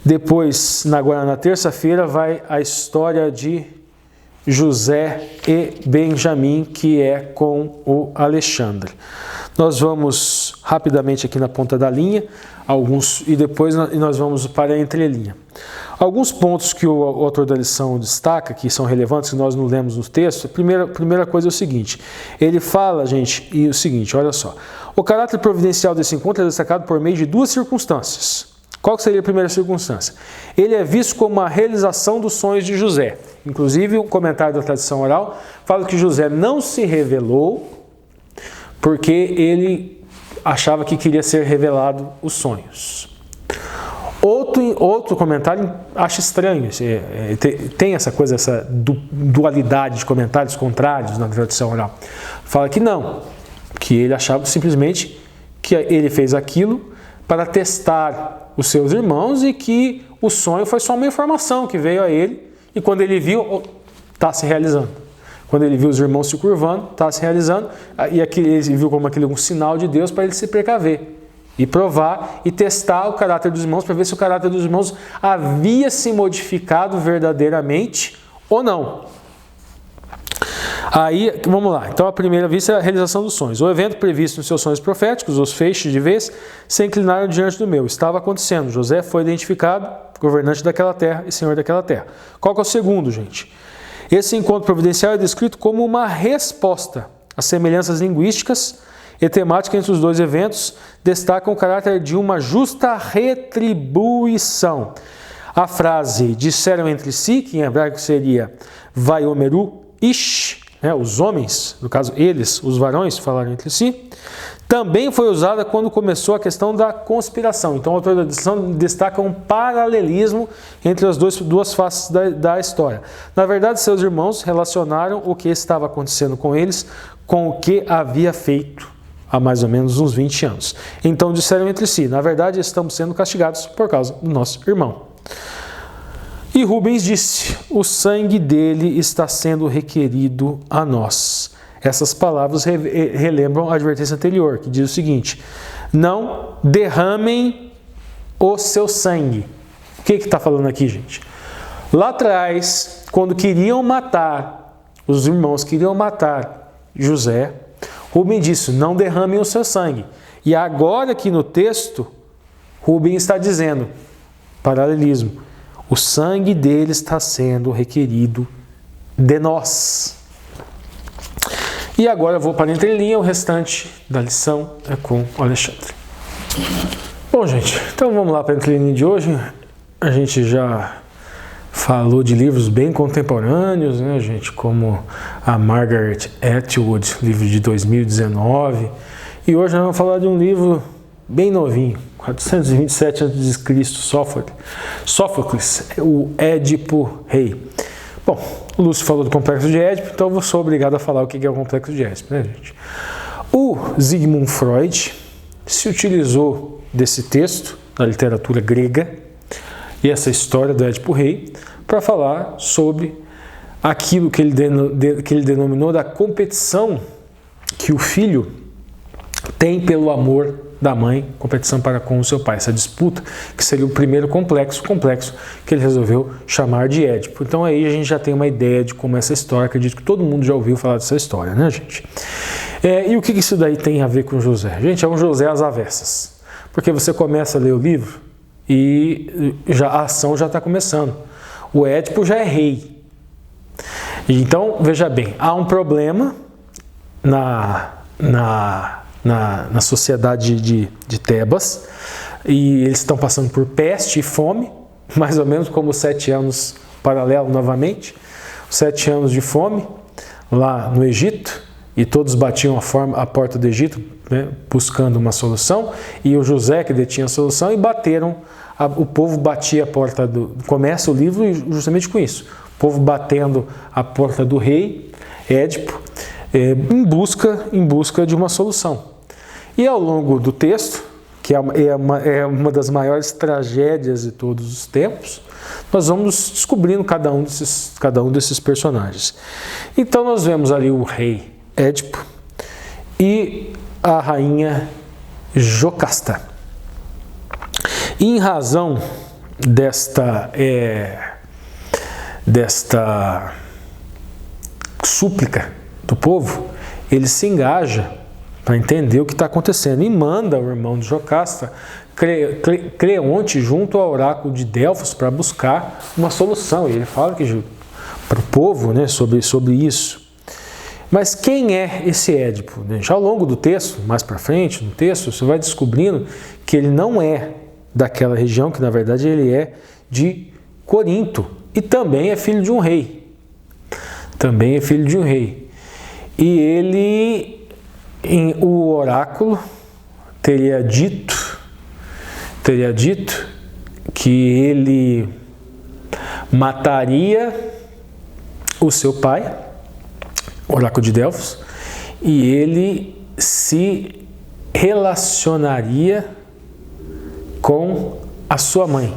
Depois, agora na terça-feira, vai a história de José e Benjamim, que é com o Alexandre. Nós vamos rapidamente aqui na ponta da linha, e depois nós vamos para a entrelinha. Alguns pontos que o autor da lição destaca, que são relevantes, que nós não lemos no texto. A primeira coisa é o seguinte: ele fala, gente, e o seguinte, olha só. O caráter providencial desse encontro é destacado por meio de 2 circunstâncias. Qual seria a primeira circunstância? Ele é visto como a realização dos sonhos de José. Inclusive, um comentário da tradição oral fala que José não se revelou porque ele achava que queria ser revelado os sonhos. Outro comentário acha estranho, tem essa coisa, essa dualidade de comentários contrários na tradição oral. Fala que não, que ele achava simplesmente que ele fez aquilo para testar os seus irmãos e que o sonho foi só uma informação que veio a ele e quando ele viu, está se realizando. Quando ele viu os irmãos se curvando, estava se realizando, e ele viu como um sinal de Deus para ele se precaver e provar e testar o caráter dos irmãos para ver se o caráter dos irmãos havia se modificado verdadeiramente ou não. Aí, vamos lá. Então, a primeira vista é a realização dos sonhos. O evento previsto nos seus sonhos proféticos, os feixes de vez, se inclinaram diante do meu. Estava acontecendo. José foi identificado governante daquela terra e senhor daquela terra. Qual que é o segundo, gente? Esse encontro providencial é descrito como uma resposta. As semelhanças linguísticas e temáticas entre os dois eventos destacam o caráter de uma justa retribuição. A frase disseram entre si, que em hebraico seria Vaiomeru Ish, os homens, no caso eles, os varões, falaram entre si, também foi usada quando começou a questão da conspiração. Então, o autor da edição destaca um paralelismo entre as duas faces da história. Na verdade, seus irmãos relacionaram o que estava acontecendo com eles com o que havia feito há mais ou menos uns 20 anos. Então, disseram entre si, na verdade, estamos sendo castigados por causa do nosso irmão. E Rubens disse, o sangue dele está sendo requerido a nós. Essas palavras relembram a advertência anterior, que diz o seguinte, não derramem o seu sangue. O que está falando aqui, gente? Lá atrás, quando queriam matar, os irmãos queriam matar José, Rubens disse, não derramem o seu sangue. E agora aqui no texto, Rubens está dizendo, paralelismo, o sangue dele está sendo requerido de nós. E agora eu vou para a entrelinha, o restante da lição é com o Alexandre. Bom, gente, então vamos lá para a entrelinha de hoje. A gente já falou de livros bem contemporâneos, né, gente, como a Margaret Atwood, livro de 2019. E hoje nós vamos falar de um livro bem novinho, 427 a.C., Sófocles, o Édipo Rei. Bom, o Lúcio falou do Complexo de Édipo, então eu sou obrigado a falar o que é o Complexo de Édipo, né, gente? O Sigmund Freud se utilizou desse texto da literatura grega e essa história do Édipo Rei para falar sobre aquilo que ele denominou da competição que o filho tem pelo amor da mãe, competição para com o seu pai, essa disputa que seria o primeiro complexo que ele resolveu chamar de Édipo. Então aí a gente já tem uma ideia de como essa história, acredito que todo mundo já ouviu falar dessa história, né, gente? E o que isso daí tem a ver com José? Gente, é um José às avessas, porque você começa a ler o livro e a ação já está começando. O Édipo já é rei. Então, veja bem, há um problema na sociedade de Tebas, e eles estão passando por peste e fome, mais ou menos como os 7 anos paralelo novamente, 7 anos de fome lá no Egito, e todos batiam a porta do Egito, né, buscando uma solução, e o José que detinha a solução, e o povo batia a porta começa o livro justamente com isso, o povo batendo a porta do rei Édipo, em busca de uma solução. E ao longo do texto, que é uma das maiores tragédias de todos os tempos, nós vamos descobrindo cada um desses personagens. Então nós vemos ali o rei Édipo e a rainha Jocasta. E em razão desta súplica do povo, ele se engaja para entender o que está acontecendo e manda o irmão de Jocasta, Creonte, junto ao oráculo de Delfos para buscar uma solução. E ele fala para o povo, né, sobre isso. Mas quem é esse Édipo? Já ao longo do texto, mais para frente no texto, você vai descobrindo que ele não é daquela região, que na verdade ele é de Corinto e também é filho de um rei. E o oráculo teria dito que ele mataria o seu pai, oráculo de Delfos, e ele se relacionaria com a sua mãe.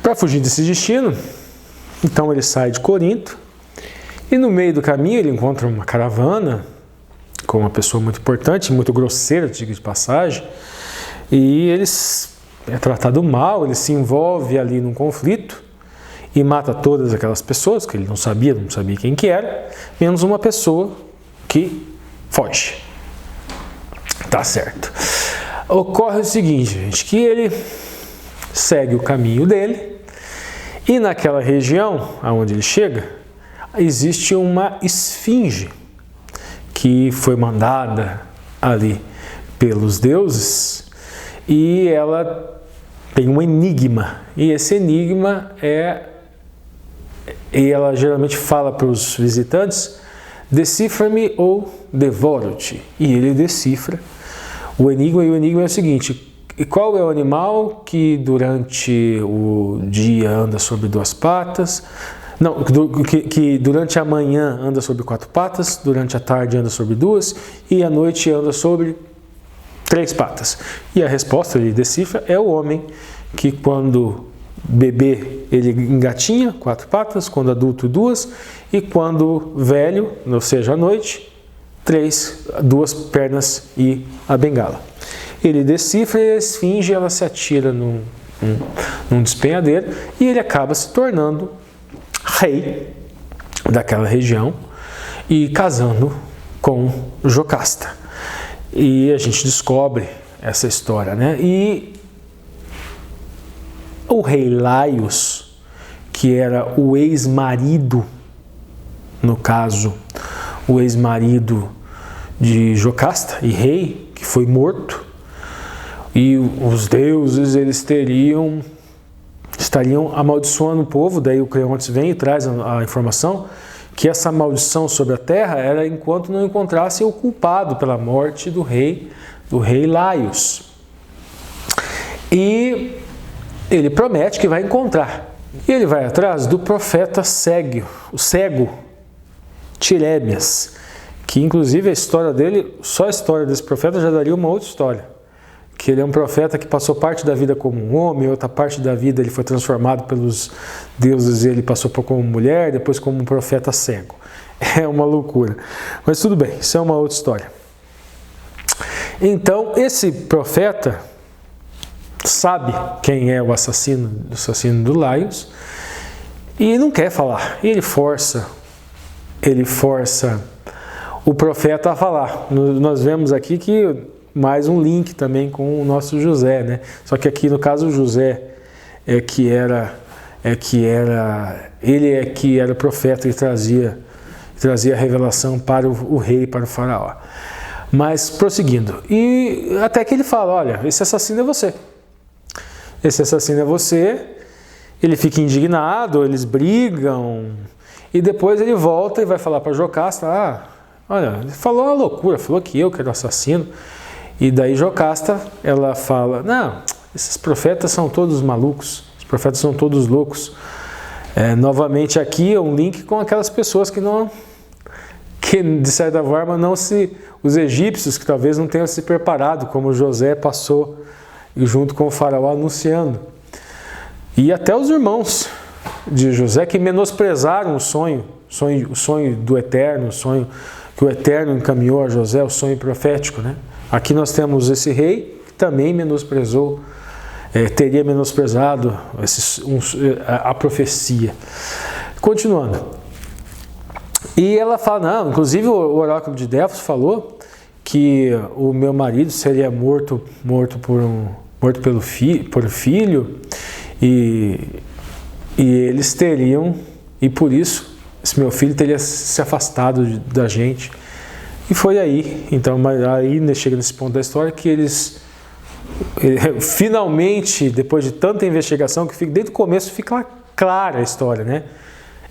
Para fugir desse destino, então ele sai de Corinto E no meio do caminho ele encontra uma caravana com uma pessoa muito importante, muito grosseira, diga de passagem, e eles é tratado mal, ele se envolve ali num conflito e mata todas aquelas pessoas, que ele não sabia quem que era, menos uma pessoa que foge. Tá certo. Ocorre o seguinte, gente, que ele segue o caminho dele e naquela região aonde ele chega, existe uma esfinge que foi mandada ali pelos deuses e ela tem um enigma. E esse enigma e ela geralmente fala para os visitantes: decifra-me ou devoro-te. E ele decifra o enigma, e o enigma é o seguinte: qual é o animal que durante o dia anda sobre duas patas? Não, que durante a manhã anda sobre quatro patas, durante a tarde anda sobre duas e à noite anda sobre três patas. E a resposta, ele decifra, é o homem, que quando bebê ele engatinha, quatro patas, quando adulto duas, e quando velho, ou seja, à noite, duas pernas e a bengala. Ele decifra e a esfinge, ela se atira num despenhadeiro e ele acaba se tornando rei daquela região e casando com Jocasta. E a gente descobre essa história, né? E o rei Laios, que era o ex-marido, no caso, o ex-marido de Jocasta e rei, que foi morto, e os deuses eles estariam amaldiçoando o povo. Daí o Creontes vem e traz a informação que essa maldição sobre a terra era enquanto não encontrasse o culpado pela morte do rei Laios. E ele promete que vai encontrar. E ele vai atrás do profeta o cego Tirêmias, que inclusive a história dele, só a história desse profeta já daria uma outra história. Que ele é um profeta que passou parte da vida como um homem, outra parte da vida ele foi transformado pelos deuses e ele passou como mulher, depois como um profeta cego. É uma loucura. Mas tudo bem, isso é uma outra história. Então, esse profeta sabe quem é o assassino do Laios e não quer falar. E ele força o profeta a falar. Nós vemos aqui que mais um link também com o nosso José, né? Só que aqui no caso o José ele que era profeta e trazia a revelação para o rei, para o faraó. Mas prosseguindo, e até que ele fala: olha, esse assassino é você. Esse assassino é você. Ele fica indignado, eles brigam e depois ele volta e vai falar para Jocasta: olha, ele falou uma loucura, falou que eu era o assassino. E daí Jocasta, ela fala: não, esses profetas são todos malucos, os profetas são todos loucos. Novamente aqui é um link com aquelas pessoas que de certa forma os egípcios que talvez não tenham se preparado, como José passou junto com o faraó anunciando. E até os irmãos de José que menosprezaram o sonho do Eterno, o sonho que o Eterno encaminhou a José, o sonho profético, né? Aqui nós temos esse rei que também teria menosprezado a profecia. Continuando. E ela fala, não, inclusive o oráculo de Delfos falou que o meu marido seria morto pelo filho, e eles teriam, e por isso esse meu filho teria se afastado da gente. E foi aí, então, aí chega nesse ponto da história que eles finalmente, depois de tanta investigação, que desde o começo fica clara a história, né?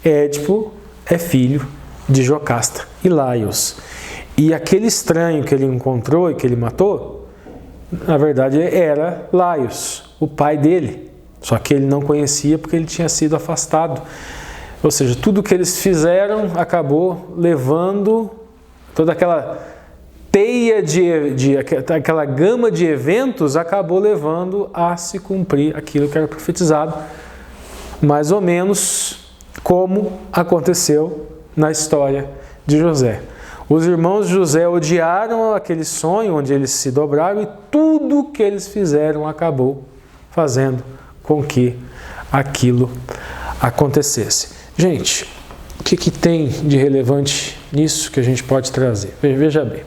Édipo é filho de Jocasta e Laios. E aquele estranho que ele encontrou e que ele matou, na verdade era Laios, o pai dele. Só que ele não conhecia porque ele tinha sido afastado. Ou seja, tudo que eles fizeram acabou levando toda aquela teia aquela gama de eventos acabou levando a se cumprir aquilo que era profetizado, mais ou menos como aconteceu na história de José. Os irmãos de José odiaram aquele sonho onde eles se dobraram e tudo que eles fizeram acabou fazendo com que aquilo acontecesse. Gente, o que tem de relevante nisso que a gente pode trazer? Veja bem.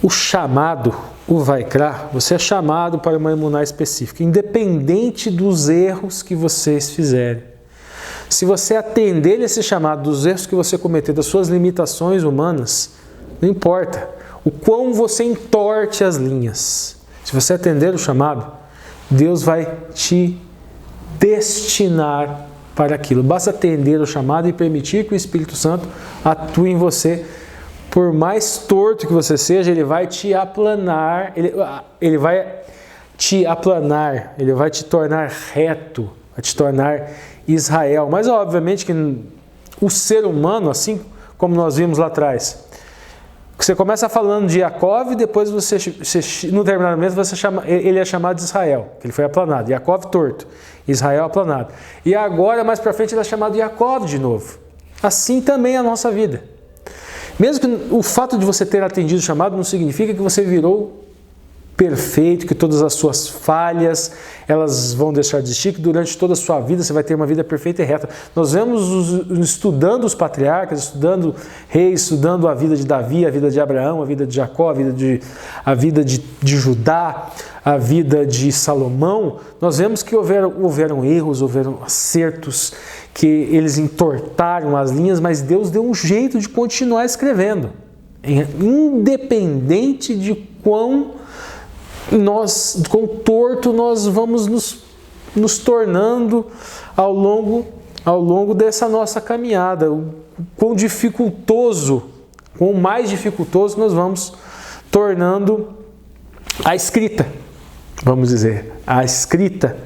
O chamado, o Vaikra, você é chamado para uma emuná específica, independente dos erros que vocês fizerem. Se você atender esse chamado dos erros que você cometeu, das suas limitações humanas, não importa o quão você entorte as linhas. Se você atender o chamado, Deus vai te destinar para aquilo. Basta atender o chamado e permitir que o Espírito Santo atue em você. Por mais torto que você seja, ele vai te aplanar, ele vai te aplanar, ele vai te tornar reto, vai te tornar Israel. Mas obviamente que o ser humano, assim como nós vimos lá atrás, você começa falando de Jacó e depois você no determinado momento ele é chamado de Israel, que ele foi aplanado. Jacó torto, Israel aplanado. E agora, mais para frente, ele é chamado de Jacó de novo. Assim também é a nossa vida. Mesmo que o fato de você ter atendido o chamado não significa que você virou perfeito, que todas as suas falhas elas vão deixar de existir, que durante toda a sua vida você vai ter uma vida perfeita e reta. Nós vemos estudando os patriarcas, estudando reis, estudando a vida de Davi, a vida de Abraão, a vida de Jacó, a vida de Judá, a vida de Salomão. Nós vemos que houveram erros, houveram acertos, que eles entortaram as linhas, mas Deus deu um jeito de continuar escrevendo, independente de quão torto nós vamos nos tornando ao longo dessa nossa caminhada, quão mais dificultoso nós vamos tornando a escrita, vamos dizer, a escrita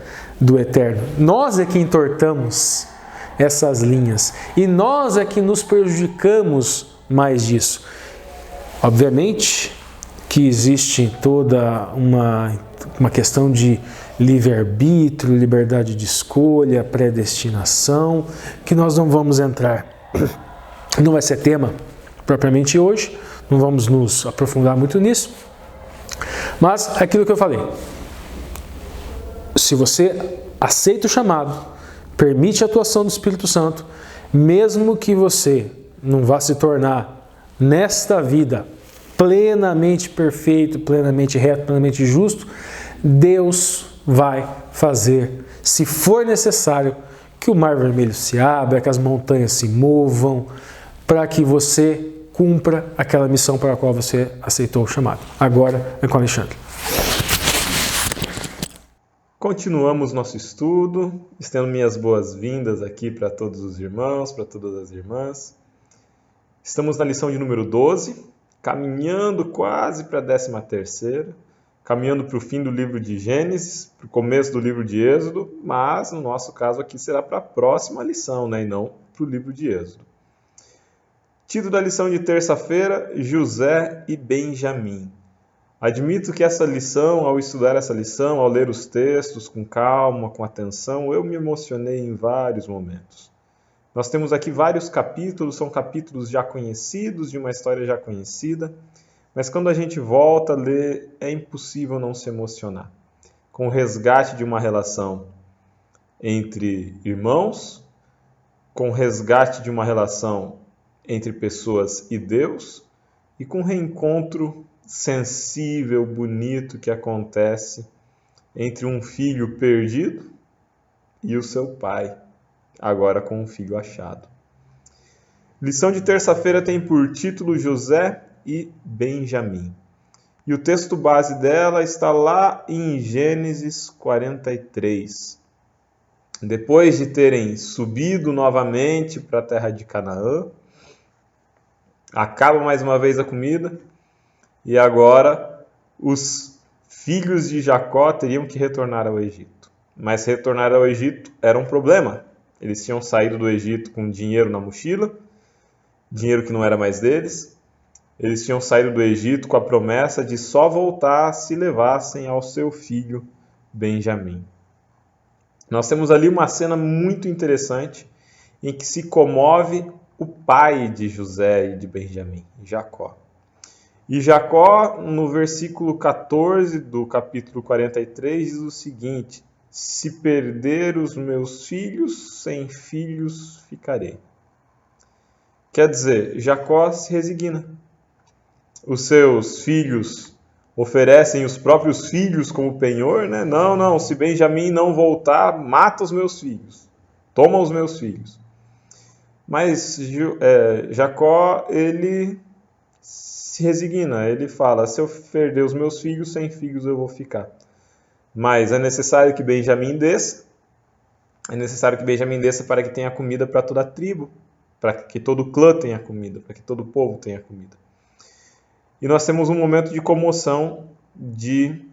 do Eterno. Nós é que entortamos essas linhas e nós é que nos prejudicamos mais disso. Obviamente que existe toda uma questão de livre-arbítrio, liberdade de escolha, predestinação, que nós não vamos entrar. Não vai ser tema propriamente hoje, não vamos nos aprofundar muito nisso, mas aquilo que eu falei, se você aceita o chamado, permite a atuação do Espírito Santo, mesmo que você não vá se tornar nesta vida plenamente perfeito, plenamente reto, plenamente justo, Deus vai fazer, se for necessário, que o Mar Vermelho se abra, que as montanhas se movam, para que você cumpra aquela missão para a qual você aceitou o chamado. Agora é com Alexandre. Continuamos nosso estudo, estendo minhas boas-vindas aqui para todos os irmãos, para todas as irmãs. Estamos na lição de número 12, caminhando quase para a 13ª, caminhando para o fim do livro de Gênesis, para o começo do livro de Êxodo, mas no nosso caso aqui será para a próxima lição, né, e não para o livro de Êxodo. Título da lição de terça-feira, José e Benjamim. Admito que essa lição, ao estudar essa lição, ao ler os textos com calma, com atenção, eu me emocionei em vários momentos. Nós temos aqui vários capítulos, são capítulos já conhecidos, de uma história já conhecida, mas quando a gente volta a ler, é impossível não se emocionar. Com o resgate de uma relação entre irmãos, com o resgate de uma relação entre pessoas e Deus, e com o reencontro sensível, bonito que acontece entre um filho perdido e o seu pai, agora com um filho achado. Lição de terça-feira tem por título José e Benjamim. E o texto base dela está lá em Gênesis 43. Depois de terem subido novamente para a terra de Canaã, acaba mais uma vez a comida, e agora os filhos de Jacó teriam que retornar ao Egito. Mas retornar ao Egito era um problema. Eles tinham saído do Egito com dinheiro na mochila, dinheiro que não era mais deles. Eles tinham saído do Egito com a promessa de só voltar se levassem ao seu filho Benjamim. Nós temos ali uma cena muito interessante em que se comove o pai de José e de Benjamim, Jacó. E Jacó, no versículo 14 do capítulo 43, diz o seguinte: se perder os meus filhos, sem filhos ficarei. Quer dizer, Jacó se resigna. Os seus filhos oferecem os próprios filhos como penhor, né? Não, se Benjamim não voltar, mata os meus filhos. Toma os meus filhos. Mas Jacó, ele se resigna. Ele fala, se eu perder os meus filhos, sem filhos eu vou ficar. Mas é necessário que Benjamim desça. É necessário que Benjamim desça para que tenha comida para toda a tribo. Para que todo clã tenha comida. Para que todo povo tenha comida. E nós temos um momento de comoção de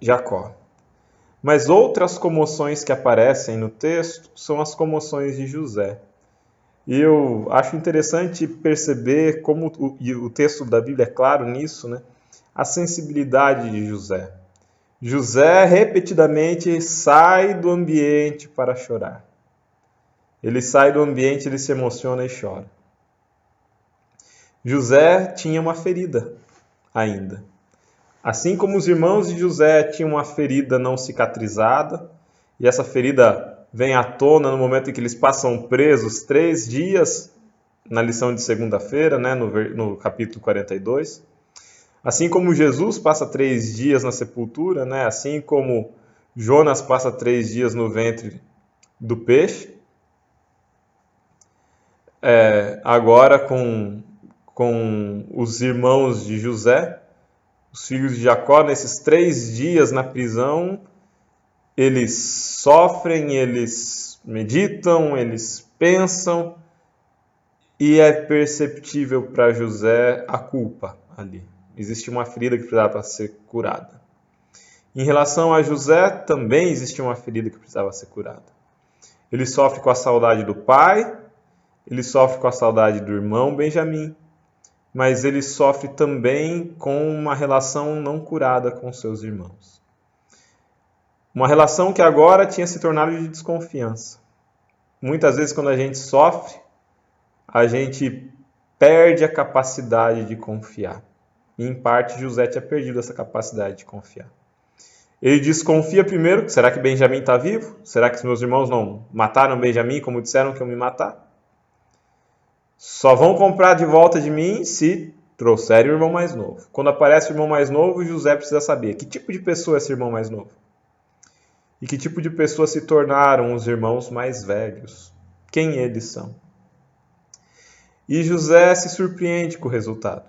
Jacó. Mas outras comoções que aparecem no texto são as comoções de José. E eu acho interessante perceber como o texto da Bíblia é claro nisso, né? A sensibilidade de José. José repetidamente sai do ambiente para chorar. Ele sai do ambiente, ele se emociona e chora. José tinha uma ferida ainda. Assim como os irmãos de José tinham uma ferida não cicatrizada, e essa ferida vem à tona no momento em que eles passam presos 3 dias, na lição de segunda-feira, né, no capítulo 42. Assim como Jesus passa 3 dias na sepultura, né, assim como Jonas passa 3 dias no ventre do peixe, agora com os irmãos de José, os filhos de Jacó, nesses 3 dias na prisão, eles sofrem, eles meditam, eles pensam, e é perceptível para José a culpa ali. Existe uma ferida que precisava ser curada. Em relação a José, também existia uma ferida que precisava ser curada. Ele sofre com a saudade do pai, ele sofre com a saudade do irmão Benjamim, mas ele sofre também com uma relação não curada com seus irmãos. Uma relação que agora tinha se tornado de desconfiança. Muitas vezes, quando a gente sofre, a gente perde a capacidade de confiar. E, em parte, José tinha perdido essa capacidade de confiar. Ele desconfia primeiro, será que Benjamim está vivo? Será que os meus irmãos não mataram Benjamim como disseram que iam me matar? Só vão comprar de volta de mim se trouxerem o irmão mais novo. Quando aparece o irmão mais novo, José precisa saber que tipo de pessoa é esse irmão mais novo. E que tipo de pessoa se tornaram os irmãos mais velhos. Quem eles são. E José se surpreende com o resultado.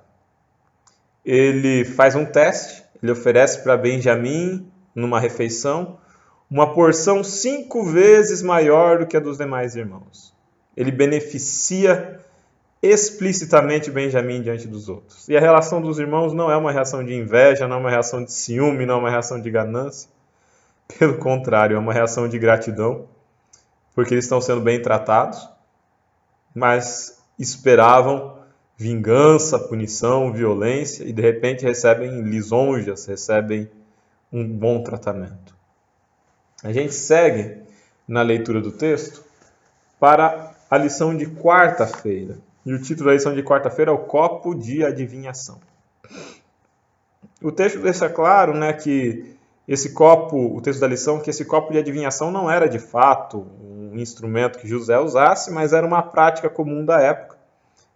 Ele faz um teste, ele oferece para Benjamim, numa refeição, uma porção 5 vezes maior do que a dos demais irmãos. Ele beneficia explicitamente Benjamim diante dos outros. E a relação dos irmãos não é uma reação de inveja, não é uma reação de ciúme, não é uma reação de ganância. Pelo contrário, é uma reação de gratidão, porque eles estão sendo bem tratados, mas esperavam vingança, punição, violência, e de repente recebem lisonjas, recebem um bom tratamento. A gente segue na leitura do texto para a lição de quarta-feira. E o título da lição de quarta-feira é o copo de adivinhação. O texto deixa claro, né, que esse copo, o texto da lição, que esse copo de adivinhação não era de fato um instrumento que José usasse, mas era uma prática comum da época.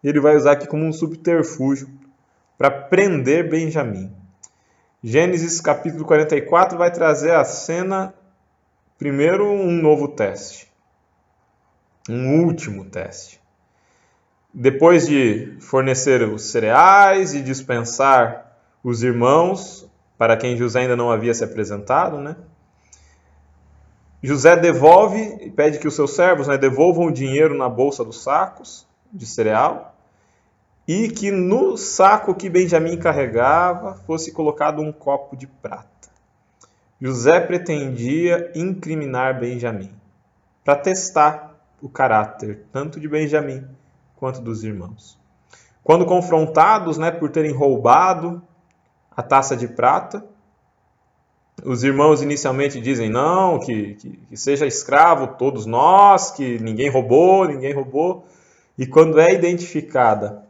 E ele vai usar aqui como um subterfúgio para prender Benjamim. Gênesis capítulo 44 vai trazer a cena, primeiro, um novo teste. Um último teste. Depois de fornecer os cereais e dispensar os irmãos, para quem José ainda não havia se apresentado, né? José devolve e pede que os seus servos, né, devolvam o dinheiro na bolsa dos sacos de cereal e que no saco que Benjamim carregava fosse colocado um copo de prata. José pretendia incriminar Benjamim para testar o caráter tanto de Benjamim quanto dos irmãos. Quando confrontados, né, por terem roubado a taça de prata, Os irmãos inicialmente dizem não, que seja escravo todos nós, que ninguém roubou. E quando é identificada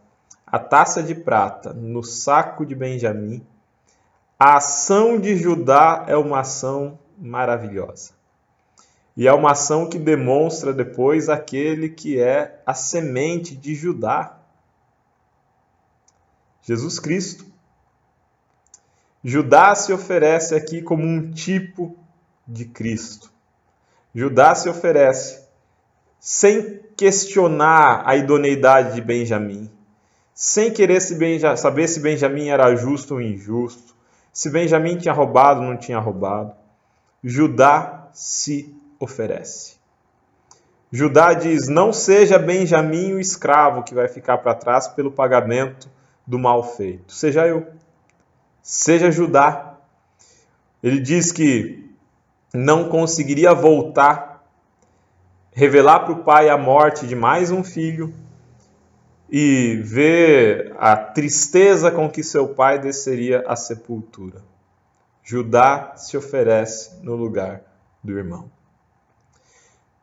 a taça de prata no saco de Benjamim, a ação de Judá é uma ação maravilhosa. E é uma ação que demonstra depois aquele que é a semente de Judá, Jesus Cristo. Judá se oferece aqui como um tipo de Cristo. Judá se oferece sem questionar a idoneidade de Benjamim, sem querer saber se Benjamim era justo ou injusto, se Benjamim tinha roubado ou não tinha roubado. Judá se oferece. Judá diz: não seja Benjamim o escravo que vai ficar para trás pelo pagamento do mal feito. Seja eu. Seja Judá. Ele diz que não conseguiria voltar, revelar para o pai a morte de mais um filho e ver a tristeza com que seu pai desceria à sepultura. Judá se oferece no lugar do irmão.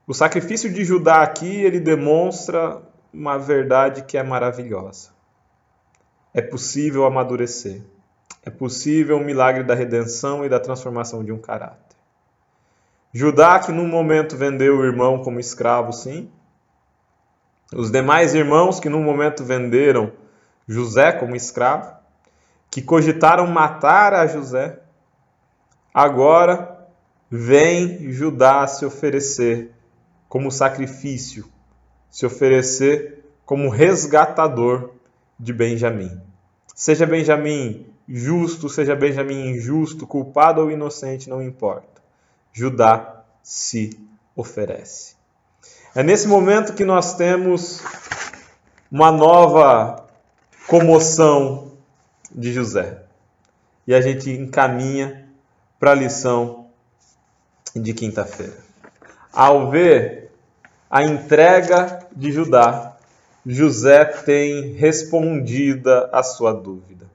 O sacrifício de Judá aqui, ele demonstra uma verdade que é maravilhosa. É possível amadurecer. É possível o milagre da redenção e da transformação de um caráter. Judá, que num momento vendeu o irmão como escravo, sim. Os demais irmãos que num momento venderam José como escravo, que cogitaram matar a José, agora vem Judá se oferecer como sacrifício, se oferecer como resgatador de Benjamim. Seja Benjamim justo, seja Benjamim injusto, culpado ou inocente, não importa. Judá se oferece. É nesse momento que nós temos uma nova comoção de José. E a gente encaminha para a lição de quinta-feira. Ao ver a entrega de Judá, José tem respondida a sua dúvida.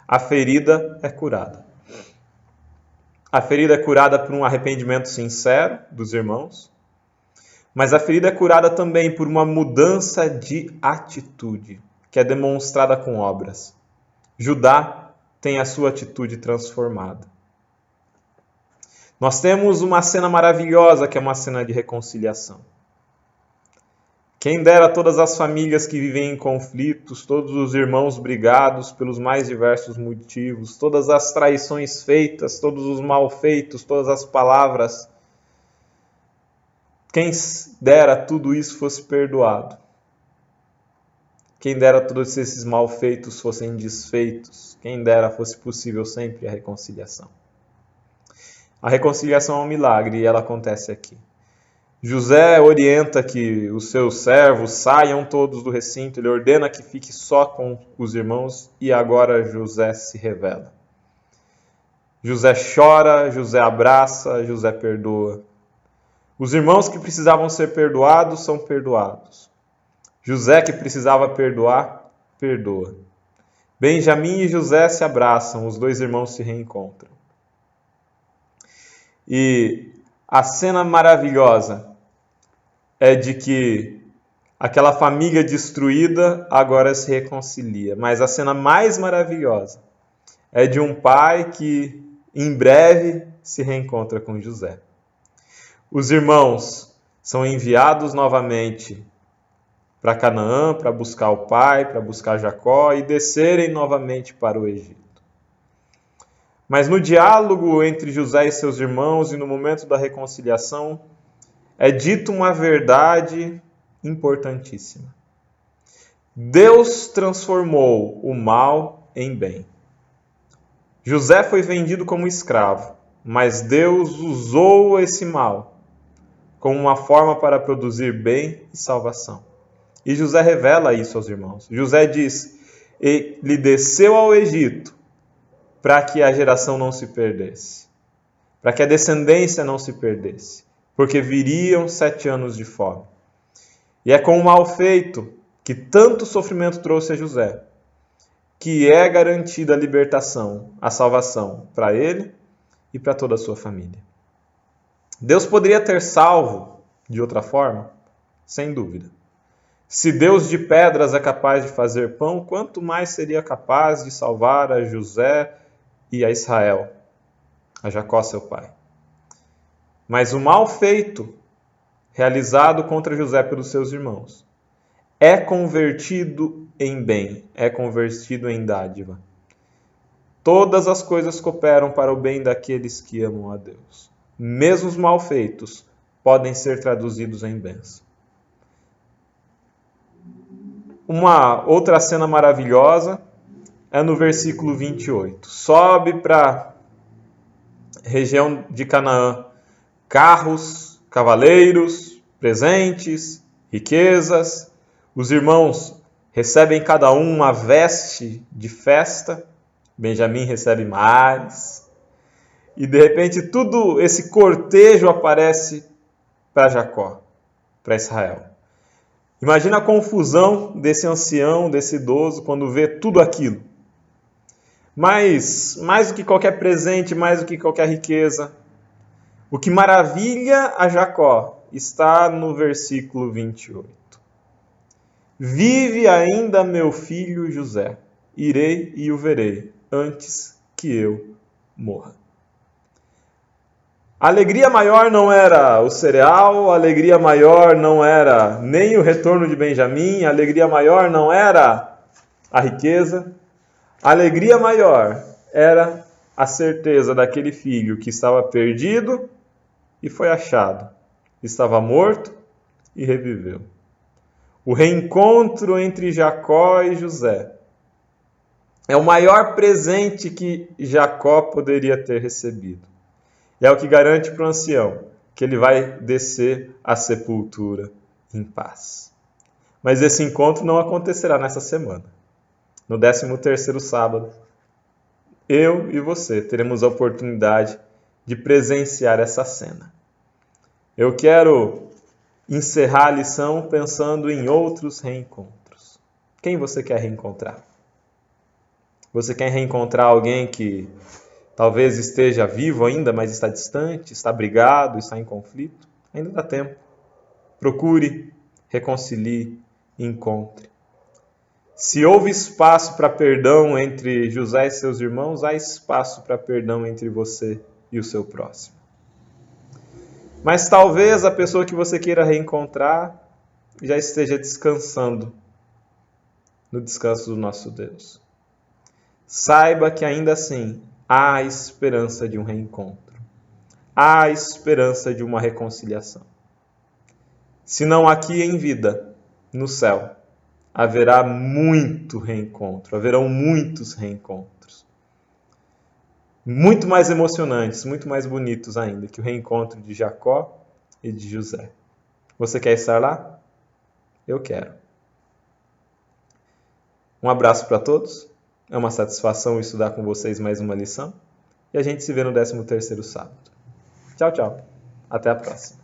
A ferida é curada. A ferida é curada por um arrependimento sincero dos irmãos, mas a ferida é curada também por uma mudança de atitude, que é demonstrada com obras. Judá tem a sua atitude transformada. Nós temos uma cena maravilhosa, que é uma cena de reconciliação. Quem dera todas as famílias que vivem em conflitos, todos os irmãos brigados pelos mais diversos motivos, todas as traições feitas, todos os malfeitos, todas as palavras. Quem dera tudo isso fosse perdoado. Quem dera todos esses malfeitos fossem desfeitos. Quem dera fosse possível sempre a reconciliação. A reconciliação é um milagre e ela acontece aqui. José orienta que os seus servos saiam todos do recinto, ele ordena que fique só com os irmãos e agora José se revela. José chora, José abraça, José perdoa. Os irmãos que precisavam ser perdoados são perdoados. José, que precisava perdoar, perdoa. Benjamim e José se abraçam, os dois irmãos se reencontram. E a cena maravilhosa é de que aquela família destruída agora se reconcilia. Mas a cena mais maravilhosa é de um pai que em breve se reencontra com José. Os irmãos são enviados novamente para Canaã para buscar o pai, para buscar Jacó e descerem novamente para o Egito. Mas no diálogo entre José e seus irmãos e no momento da reconciliação, é dito uma verdade importantíssima. Deus transformou o mal em bem. José foi vendido como escravo, mas Deus usou esse mal como uma forma para produzir bem e salvação. E José revela isso aos irmãos. José diz: ele desceu ao Egito para que a geração não se perdesse, para que a descendência não se perdesse, porque viriam 7 anos de fome. E é com o mal feito que tanto sofrimento trouxe a José, que é garantida a libertação, a salvação para ele e para toda a sua família. Deus poderia ter salvo de outra forma? Sem dúvida. Se Deus de pedras é capaz de fazer pão, quanto mais seria capaz de salvar a José e a Israel, a Jacó, seu pai. Mas o mal feito, realizado contra José pelos seus irmãos, é convertido em bem, é convertido em dádiva. Todas as coisas cooperam para o bem daqueles que amam a Deus. Mesmo os mal feitos podem ser traduzidos em bênção. Uma outra cena maravilhosa é no versículo 28. Sobe para a região de Canaã. Carros, cavaleiros, presentes, riquezas. Os irmãos recebem cada um uma veste de festa. Benjamim recebe mais. E de repente todo esse cortejo aparece para Jacó, para Israel. Imagina a confusão desse ancião, desse idoso, quando vê tudo aquilo. Mas, mais do que qualquer presente, mais do que qualquer riqueza, o que maravilha a Jacó está no versículo 28. Vive ainda meu filho José, irei e o verei, antes que eu morra. A alegria maior não era o cereal, a alegria maior não era nem o retorno de Benjamim, a alegria maior não era a riqueza. A alegria maior era a certeza daquele filho que estava perdido e foi achado, estava morto e reviveu. O reencontro entre Jacó e José é o maior presente que Jacó poderia ter recebido. É o que garante para o ancião que ele vai descer à sepultura em paz. Mas esse encontro não acontecerá nessa semana. No 13º sábado, eu e você teremos a oportunidade de presenciar essa cena. Eu quero encerrar a lição pensando em outros reencontros. Quem você quer reencontrar? Você quer reencontrar alguém que talvez esteja vivo ainda, mas está distante, está brigado, está em conflito? Ainda dá tempo. Procure, reconcilie, encontre. Se houve espaço para perdão entre José e seus irmãos, há espaço para perdão entre você e o seu próximo. Mas talvez a pessoa que você queira reencontrar já esteja descansando no descanso do nosso Deus. Saiba que ainda assim há esperança de um reencontro. Há esperança de uma reconciliação. Se não aqui em vida, no céu, haverá muito reencontro, haverão muitos reencontros. Muito mais emocionantes, muito mais bonitos ainda que o reencontro de Jacó e de José. Você quer estar lá? Eu quero. Um abraço para todos. É uma satisfação estudar com vocês mais uma lição. E a gente se vê no 13º sábado. Tchau, tchau. Até a próxima.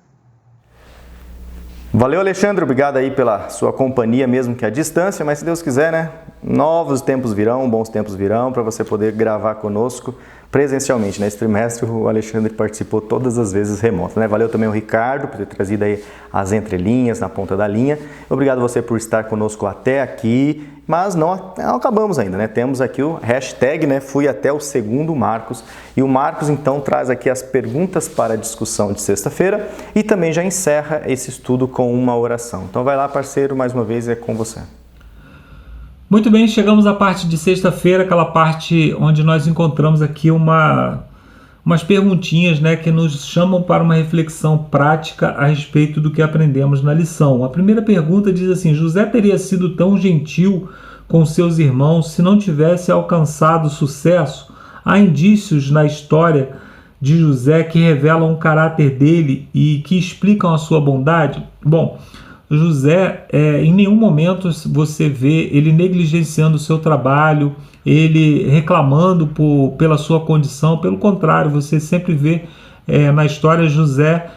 Valeu, Alexandre. Obrigado aí pela sua companhia, mesmo que à distância. Mas se Deus quiser, né? Novos tempos virão, bons tempos virão, para você poder gravar conosco presencialmente. Nesse trimestre, o Alexandre participou todas as vezes remoto, né? Valeu também o Ricardo por ter trazido aí as entrelinhas na ponta da linha. Obrigado você por estar conosco até aqui. Mas não acabamos ainda, né? Temos aqui o hashtag, né? Fui até o segundo Marcos. E o Marcos, então, traz aqui as perguntas para a discussão de sexta-feira e também já encerra esse estudo com uma oração. Então vai lá, parceiro, mais uma vez é com você. Muito bem, chegamos à parte de sexta-feira, aquela parte onde nós encontramos aqui umas perguntinhas, né, que nos chamam para uma reflexão prática a respeito do que aprendemos na lição. A primeira pergunta diz assim: José teria sido tão gentil com seus irmãos se não tivesse alcançado sucesso? Há indícios na história de José que revelam o caráter dele e que explicam a sua bondade? Bom, José, em nenhum momento você vê ele negligenciando o seu trabalho, ele reclamando pela sua condição. Pelo contrário, você sempre vê na história José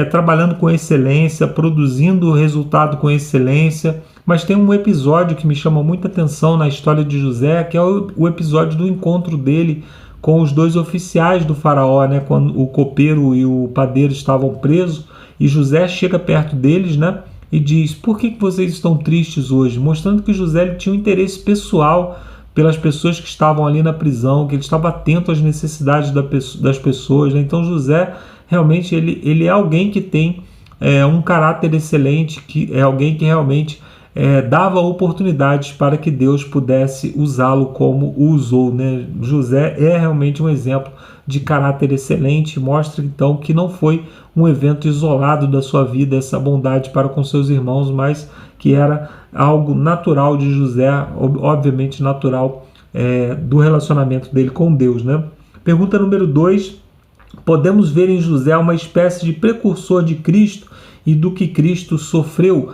trabalhando com excelência, produzindo resultado com excelência. Mas tem um episódio que me chama muita atenção na história de José, que é o episódio do encontro dele com os 2 oficiais do faraó, né? Quando o copeiro e o padeiro estavam presos, e José chega perto deles, né? E diz: por que vocês estão tristes hoje? Mostrando que José ele tinha um interesse pessoal pelas pessoas que estavam ali na prisão, que ele estava atento às necessidades das pessoas, né? Então José realmente ele é alguém que tem um caráter excelente, que é alguém que realmente dava oportunidades para que Deus pudesse usá-lo como o usou, né? José é realmente um exemplo de caráter excelente, mostra então que não foi um evento isolado da sua vida, essa bondade para com seus irmãos, mas que era algo natural de José, obviamente natural do relacionamento dele com Deus, né? Pergunta número 2, podemos ver em José uma espécie de precursor de Cristo e do que Cristo sofreu.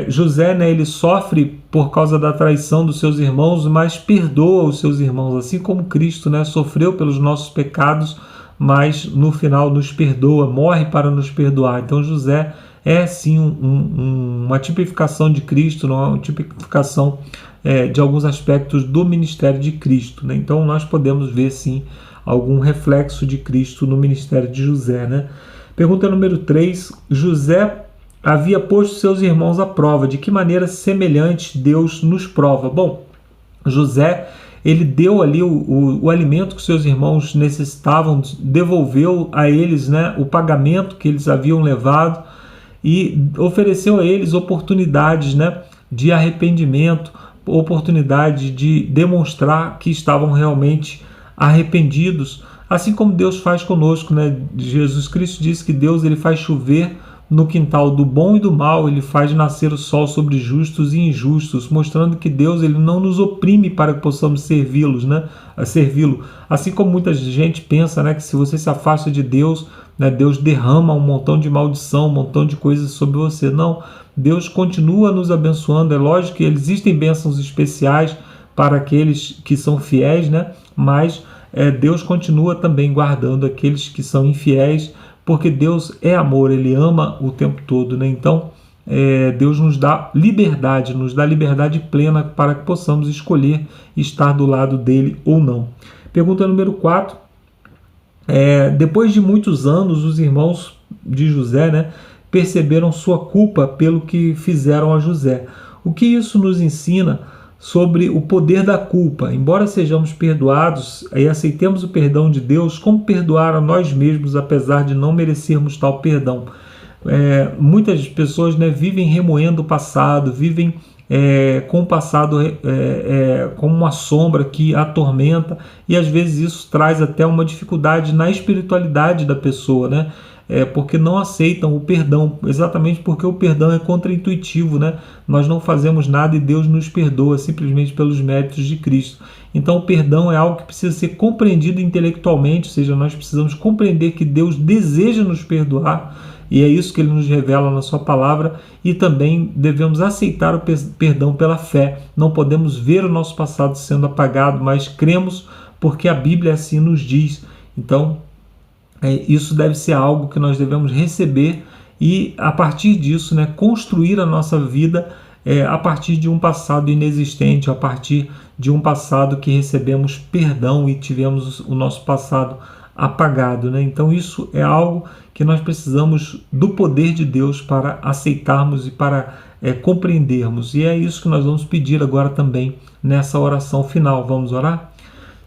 José, né, ele sofre por causa da traição dos seus irmãos, mas perdoa os seus irmãos, assim como Cristo, né, sofreu pelos nossos pecados, mas no final nos perdoa, morre para nos perdoar. Então José é sim uma tipificação de Cristo, não é uma tipificação de alguns aspectos do ministério de Cristo, né? Então nós podemos ver sim algum reflexo de Cristo no ministério de José, né? Pergunta número 3, José havia posto seus irmãos à prova. De que maneira semelhante Deus nos prova? Bom, José, ele deu ali o alimento que seus irmãos necessitavam, devolveu a eles, né, o pagamento que eles haviam levado e ofereceu a eles oportunidades, né, de arrependimento, oportunidade de demonstrar que estavam realmente arrependidos, assim como Deus faz conosco, né? Jesus Cristo disse que Deus ele faz chover no quintal do bom e do mal, ele faz nascer o sol sobre justos e injustos, mostrando que Deus ele não nos oprime para que possamos servi-lo, né? Assim como muita gente pensa, né, que se você se afasta de Deus, né, Deus derrama um montão de maldição, um montão de coisas sobre você. Não, Deus continua nos abençoando. É lógico que existem bênçãos especiais para aqueles que são fiéis, né? Mas Deus continua também guardando aqueles que são infiéis, porque Deus é amor, Ele ama o tempo todo, né? Então, Deus nos dá liberdade plena para que possamos escolher estar do lado dele ou não. Pergunta número 4. Depois de muitos anos, os irmãos de José, né, perceberam sua culpa pelo que fizeram a José. O que isso nos ensina sobre o poder da culpa? Embora sejamos perdoados e aceitemos o perdão de Deus, como perdoar a nós mesmos apesar de não merecermos tal perdão? Muitas pessoas, né, vivem remoendo o passado, vivem com o passado como uma sombra que atormenta, e às vezes isso traz até uma dificuldade na espiritualidade da pessoa, né? Porque não aceitam o perdão, exatamente porque o perdão é contraintuitivo, né? Nós não fazemos nada e Deus nos perdoa simplesmente pelos méritos de Cristo. Então o perdão é algo que precisa ser compreendido intelectualmente, ou seja, nós precisamos compreender que Deus deseja nos perdoar, e é isso que Ele nos revela na sua palavra, e também devemos aceitar o perdão pela fé. Não podemos ver o nosso passado sendo apagado, mas cremos porque a Bíblia assim nos diz. Então isso deve ser algo que nós devemos receber e, a partir disso, né, construir a nossa vida a partir de um passado inexistente, a partir de um passado que recebemos perdão e tivemos o nosso passado apagado, né? Então isso é algo que nós precisamos do poder de Deus para aceitarmos e para compreendermos. E é isso que nós vamos pedir agora também nessa oração final. Vamos orar?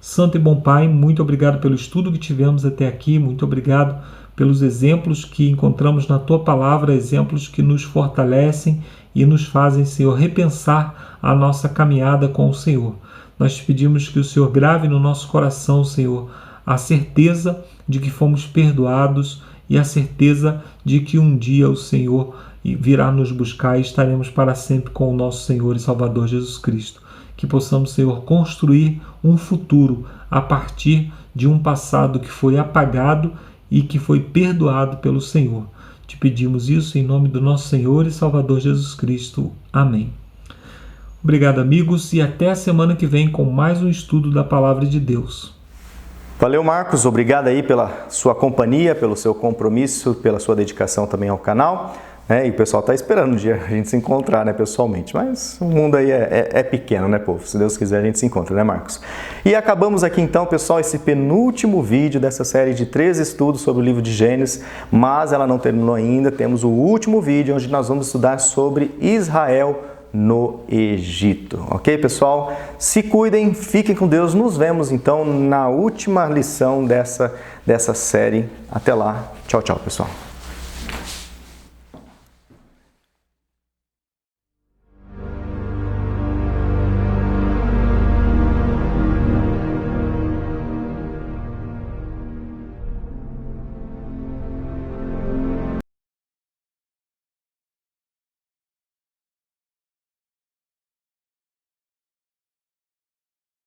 Santo e bom Pai, muito obrigado pelo estudo que tivemos até aqui, muito obrigado pelos exemplos que encontramos na Tua Palavra, exemplos que nos fortalecem e nos fazem, Senhor, repensar a nossa caminhada com o Senhor. Nós te pedimos que o Senhor grave no nosso coração, Senhor, a certeza de que fomos perdoados e a certeza de que um dia o Senhor virá nos buscar e estaremos para sempre com o nosso Senhor e Salvador Jesus Cristo. Que possamos, Senhor, construir um futuro a partir de um passado que foi apagado e que foi perdoado pelo Senhor. Te pedimos isso em nome do nosso Senhor e Salvador Jesus Cristo. Amém. Obrigado, amigos, e até a semana que vem com mais um estudo da Palavra de Deus. Valeu, Marcos. Obrigado aí pela sua companhia, pelo seu compromisso, pela sua dedicação também ao canal. né? E o pessoal está esperando um dia a gente se encontrar, né, pessoalmente. Mas o mundo aí é pequeno, né, povo? Se Deus quiser a gente se encontra, né, Marcos? E acabamos aqui então, pessoal, esse penúltimo vídeo dessa série de 3 estudos sobre o livro de Gênesis, mas ela não terminou ainda. Temos o último vídeo onde nós vamos estudar sobre Israel no Egito. Ok, pessoal? Se cuidem, fiquem com Deus. Nos vemos então na última lição dessa série. Até lá. Tchau, tchau, pessoal.